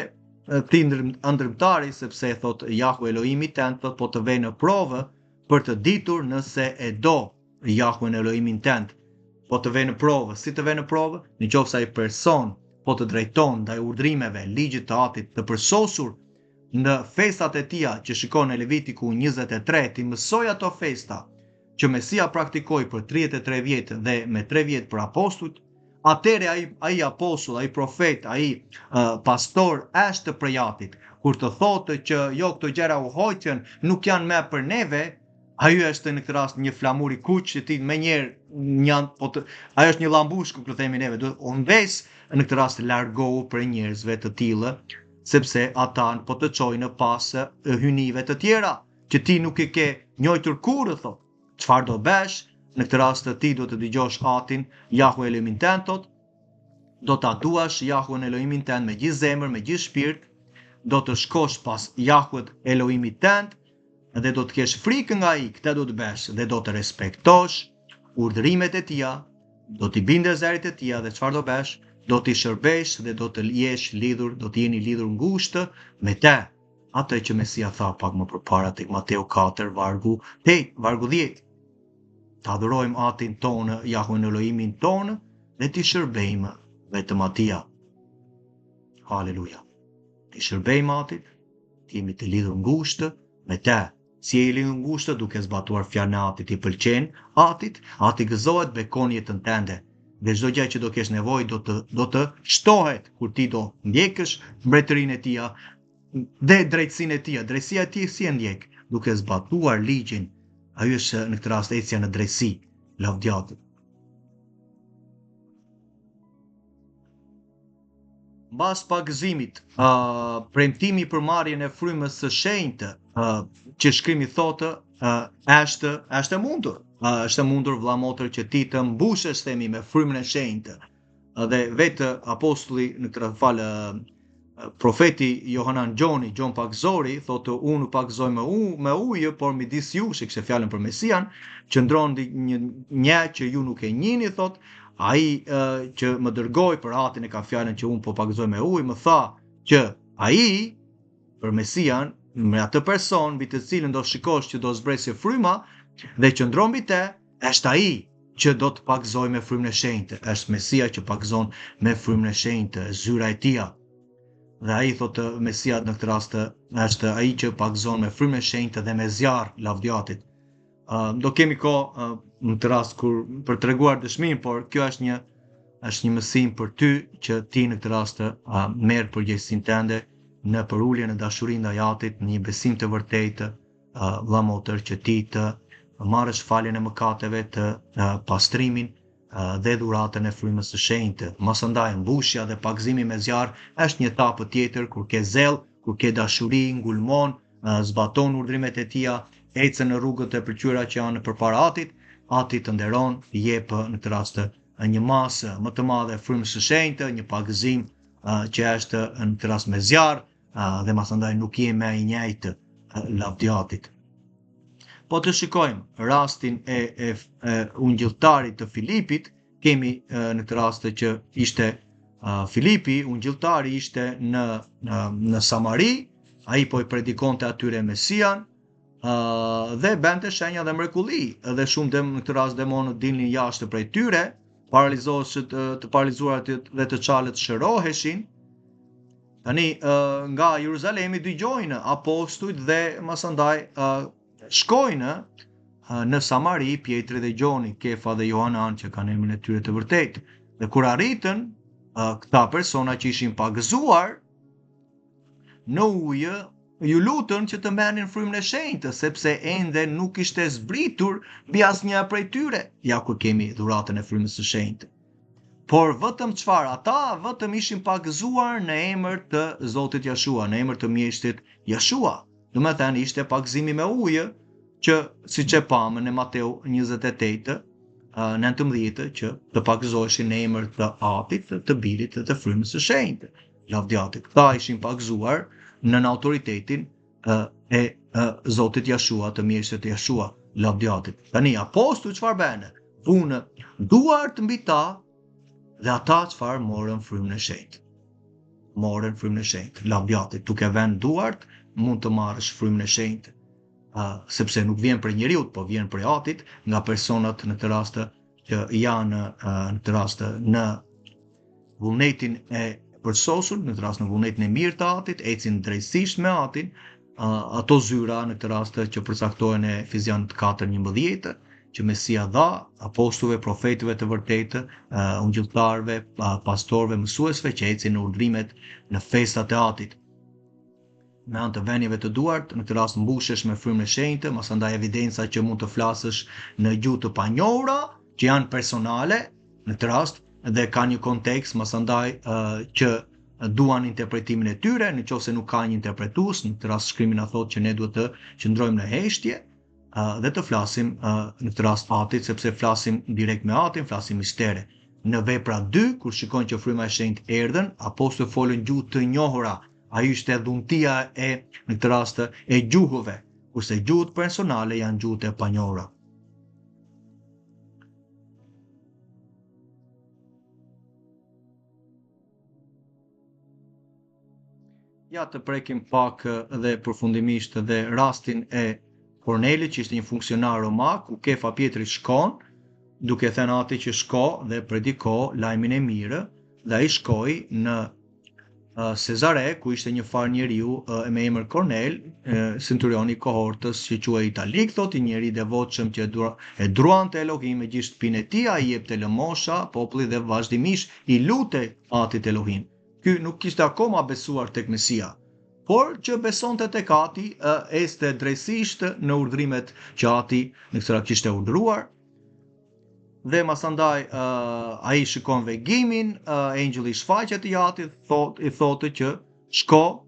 ti ndërmtari, sepse thotë Jahu Elohimi tënd thotë po të vej në provë për të ditur nëse e do Jahun Elohimin tënd. Po të vej në provë, si të vej në provë? Nëse ai person po të drejton ndaj urdhrimeve, ligjit të Atit të përsosur në festat e Tija që shikon në Levitiku 23, ti mësoj ato festa që Mesia praktikoi për 33 vjet dhe me 3 vjet për apostujt, atëre ai apostull, ai profet, ai pastor është prej Atit. Kur të thotë që jo këto gjëra u hoqën, nuk janë më për neve, ai është në këtë rast një flamur i kuq që ti më njëherë ai është një llambush ku themi neve, duhet undes në këtë rast largohu për njerëzve të tillë, sepse ata po të çojnë pas hynive të tjera që ti nuk e ke njohur kurrë, thotë. Çfarë do bësh? Në këtë rast ti do të dëgjosh Atin, Jahu Elohimin tënd, thotë. Do ta duash Jahun Elohimin tënd me gjithë zemër, me gjithë shpirt, do të shkosh pas Jahut Elohimit tënd dhe do të kesh frikë nga ai, këtë do të bësh dhe do të respektosh urdhrimet e Tija, do t'i bindesh zërit e Tija dhe çfarë do bësh? Do t'i shërbesh dhe do të jesh lidhur, do të jeni lidhur ngushtë me te. Atë që Mesia tha pak më përpara tek Mateu 4 vargu 10. Të adhurojmë Atin tonë, Jahun Elohimin tonë dhe t'i shërbejmë vetëm Atij. Haleluja. T'i shërbejmë Atit, t'jemi të lidhur ngushtë me te. Si e lidhur ngushtë duke zbatuar fjalën e Atit, i pëlqen Atit, Ati gëzohet, bekon jetën tënde. Dhe çdo gjë që do kesh nevojë do të shtohet kur ti do ndjekësh mbretërinë e Tija dhe drejtsinë e Tija. Drejtësia e Tij si e ndjek? Duke zbatuar ligjin. Ai është në këtë rast ecja në drejtësi, lavdjatë. Mbas pagëzimit, premtimi për marrjen e frymës së shenjtë, që shkrimi thotë, është mundur. Është mundur, vëlla motër, që ti të mbushesh themi me frymën e shenjtë. Dhe vetë apostulli në këtë fal profeti Johanan Gjon Pakzori, thotë unë nuk pakzoj me ujë, por midis jush, e kishte fjalën për Mesian, qëndron një që ju nuk e njihni, thotë, ai që më dërgoi për atin e ka fjalën që unë po pakzoj me ujë, më tha që ai për Mesian, me atë person mbi të cilën do shikosh që do zbresë fryma dhe qëndron mbi te, është ai që do të pakzoj me frymën e shenjtë, është Mesia që pakzon me frymën e shenjtë, zyra e tij. Dhe ai thotë Mesia në këtë rast është ai që pakzon me frymën e shenjtë dhe me zjarr lavdiatit. Do kemi kohë në këtë rast për treguar dëshminë, por kjo është një mësim për ty që ti në këtë rast merr përgjegjësinë tënde në përulje në dashuri ndaj Atit, në një besim të vërtetë, vëlla motër, që ti të marrësh faljen e mëkateve, të pastrimin dhe dhuratën e frymës së shenjtë. Mos andaj mbushja dhe pakëzimi me zjarr është një etapë tjetër kur ke zell, kur ke dashuri, ngulmon, zbaton urdhrimet e tija, ecën në rrugët e pëlqyera që janë përpara Atit, Ati të nderon, jep në këtë rast një masë më të madhe frymës së shenjtë, një pakëzim që është në këtë rast me zjarr, dhe masandaj nuk jemi i njëjtë lavdiatit. Po të shikojmë rastin e ungjilltarit të Filipit, kemi në këtë rast që ishte Filipi, ungjilltari ishte në Samari, ai po i predikonte atyre Mesian, dhe bente shenja dhe mrekulli, dhe shumë në këtë rast demonët dilnin jashtë prej tyre, të paralizuarat dhe të çalët shëroheshin. Tani nga Jeruzalemi dëgjojnë apostujt dhe masandaj shkojnë në Samari, Pjetri dhe Gjoni, Kefa dhe Johanan që kanë emrin e tyre të vërtetë. Dhe kur arritën këta persona që ishin pagëzuar në ujë, ju lutën që të merrnin frymën e shenjtë, sepse ende nuk ishte zbritur mbi asnjë prej tyre, ja kur kemi dhuratën e frymës së shenjtë. Por vetëm çfarë? Ata vetëm ishin pagëzuar në emër të Zotit Jeshua, në emër të mjeshtit Jeshua. Do të thënë ishte pagëzimi me ujë që siç e pamë në Mateu 28, 19 që të pagëzoheshin në emër të Atit, të Birit dhe të frymës së shenjtë, lavdiatit. Këta ishin pagëzuar në autoritetin e Zotit Jeshua, të mjeshtit Jeshua, lavdiatit. Tani apostujt çfarë bënë? Punë duart mbi ta. Dhe ata çfarë morën frymën e shenjtë. Morën frymën e shenjtë, lavdiatit, duke vënë duart, mund të marrësh frymën e shenjtë. Sepse nuk vjen për njeriu, po vjen për Atit, nga personat në të rast që janë në të rast në vullnetin e përsosur, në të rast në vullnetin e mirë të Atit, ecin drejtësisht me Atin, ato zyra në të rast që përcaktohen në Efesian 4:11, që Mesia dha apostujve, profetëve të vërtetë, ungjilltarëve, pastorëve, mësuesve që ecin në urdhrimet në festat e Atit. Me anë të vënieve të duart, në këtë rast mbushesh me frymën e shenjtë, masandaj evidenca që mund të flasësh në gjuhë të panjohura, që janë personale në këtë rast dhe kanë një kontekst, masandaj që duan interpretimin e tyre, nëse nuk ka një interpretues, në këtë rast shkrimi na thotë që ne duhet të qëndrojmë në heshtje dhe të flasim në këtë rast Atit, sepse flasim direkt me Atin, flasim mistere. Në vepra 2, kur shikojnë që fryma e shenjtë erdhën, apostujt folën gjuhë të njohura. Ai ishte dhuntia në këtë rast e gjuhëve, kurse gjuhët personale janë gjuhët e panjohura. Ja të prekim pak dhe përfundimisht dhe rastin e Korneli, që ishte një funksionar romak, ku Kefa Pjetri shkon, duke thënë Atit që shko dhe prediko lajmin e mirë, dhe ai shkoi në Cezare, ku ishte një far njeriu me emër Kornel, centurioni i kohortës që quhej Italik, thotë, një njeri devotshëm që e druante Elohim me gjithë shtëpinë e tij, ai jepte lëmosha popullit dhe vazhdimisht i lutej Atit Elohim. Ky nuk kishte akoma besuar tek Mesia, por që besonte tek Ati, este drejtësisht në urdhrimet që Ati në kësra kishte urdhëruar, dhe masandaj ai shikon vegimin, engjëlli i shfaqet i Atit, i thotë që shko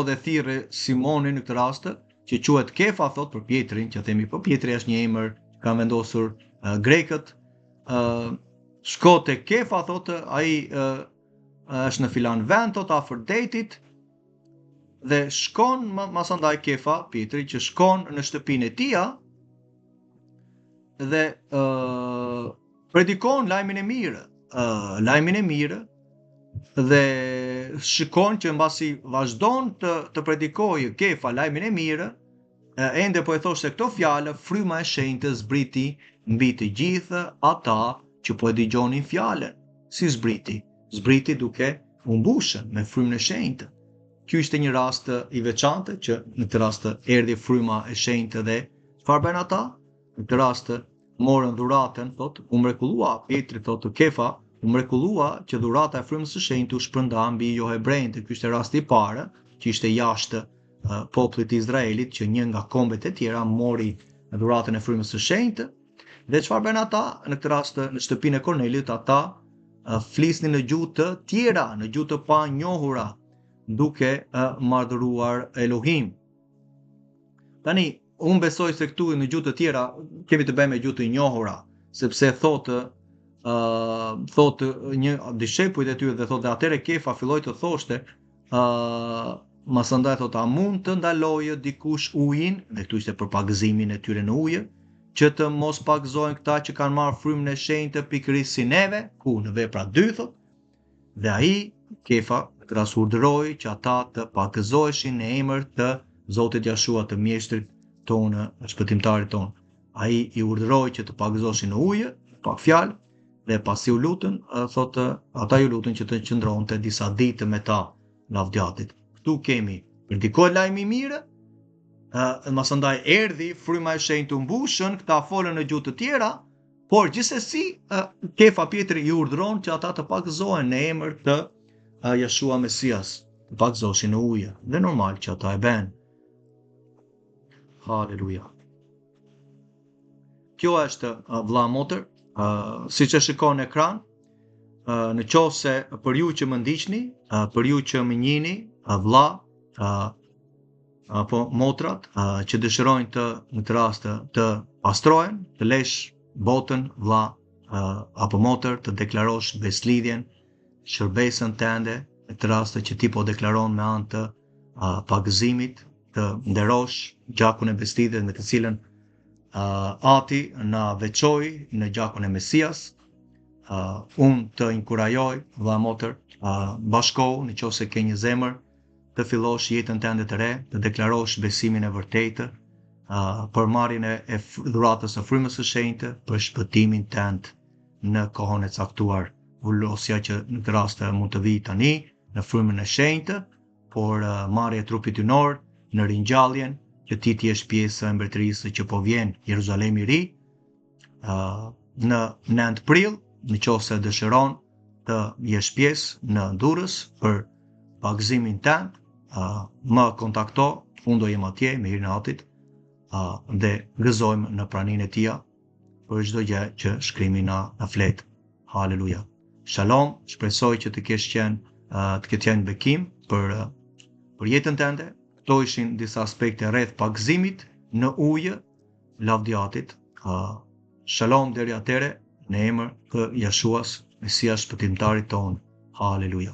dhe thirrë Simonin në këtë rast, që quhet Kefa, thotë për Pjetrin, që themi po Pjetri është një emër që kanë vendosur grekët, shko te Kefa, thotë, ai është në filan vend, thot afër detit, dhe shkon masandaj Kefa, Pietri, që shkon në shtëpinë e tija dhe predikon lajmin e mirë, dhe shikon që mbasi vazhdon të predikojë Kefa lajmin e mirë, ende po e thoshte këto fjalë, fryma e shenjtë zbriti mbi të gjithë ata që po e dëgjonin fjalën. Si zbriti? Zbriti duke u mbushur me frymën e shenjtë. Ky ishte një rast i veçantë që në këtë rast erdhi fryma e shenjtë dhe çfarë bën ata? Në këtë rast morën dhuratën, thot, u mrekullua, Pietri thot Kefa, u mrekullua që dhurata e frymës së shenjtë u shpërnda mbi jo hebrejtë. Ky ishte rasti i parë që ishte jashtë popullit të Izraelit, që një nga kombet e tjera mori dhuratën e frymës së shenjtë. Dhe çfarë bën ata? Në këtë rast në shtëpinë e Korneliut ata flisnin në gjuhë të tjera, në gjuhë të panjohura, duke madhëruar Elohim. Tani, unë besoj se këtu në gjuhë të tjera kemi të bëjmë me gjuhë të njohura, sepse thotë një dishepujt e tyre dhe thotë atëre Kefa filloi të thoshte, masandaj thotë, a mund të ndalojë dikush ujin, dhe këtu ishte për pagëzimin e tyre në ujë, që të mos pagëzojnë këta që kanë marrë frymën e shenjtë pikërisht si neve, ku në vepra 2 thotë, dhe ai Kefa ras urdhëroi që ata të pagëzoheshin në emër të Zotit Jashua, të mjeshtrit tonë, shpëtimtarit tonë. Ai i urdhëroi që të pagëzoheshin në ujë, pak fjalë, dhe pasi u lutën, thotë, ata ju lutën që të qëndronte disa ditë me ta lavdjatit. Këtu kemi predikoi lajmi i mirë, masandaj erdhi fryma e shenjtë u mbushën, këta folën në gjuhë të tjera, por gjithsesi Kefa Pietri i urdhëron që ata të pagëzohen në emër të Jashua Mesias, të pagëzoheshin në ujë, dhe normal që ata e bën. Haleluja. Kjo është vëlla motër, siç e shikon në ekran, në qoftë se për ju që më ndiqni, për ju që më njihni, vëlla apo motrat që dëshirojnë të në këtë rast të pastrohen, të lesh botën, vëlla apo motër, të deklarosh beslidhjen, shërbesën tënde, në të rast që ti po deklaron me anë të pagëzimit, të nderosh gjakun e beslidhjes me të cilën Ati na veçoi në gjakun e Mesias. Unë të inkurajoj, vëlla motër, bashkohu në qoftë se ke një zemër, të fillosh jetën tënde të re, të deklarosh besimin e vërtetë, për marrjen e dhuratës së frymës së shenjtë, për shpëtimin tënd në kohën e caktuar. Vullosja që në këtë rast mund të vijë tani në frymën e shenjtë, por marrja e trupit ynor në ringjalljen, që ti të jesh pjesë e mbretërisë që po vjen Jeruzalemi i ri, në 9 prill, në qoftë se dëshiron të jesh pjesë në Durrës për pagëzimin tënd, më kontakto, unë do jem atje me hirin e Atit, dhe gëzojmë në praninë e tija për çdo gjë që shkrimi na flet. Haleluja. Shalom, shpresoj që të ketë qenë bekim për jetën tënde. Këto ishin disa aspekte rreth pagëzimit në ujë, lavdjatit. Shalom deri atëre, në emër të Jashuas, Mesias shpëtimtarit tonë. Haleluja.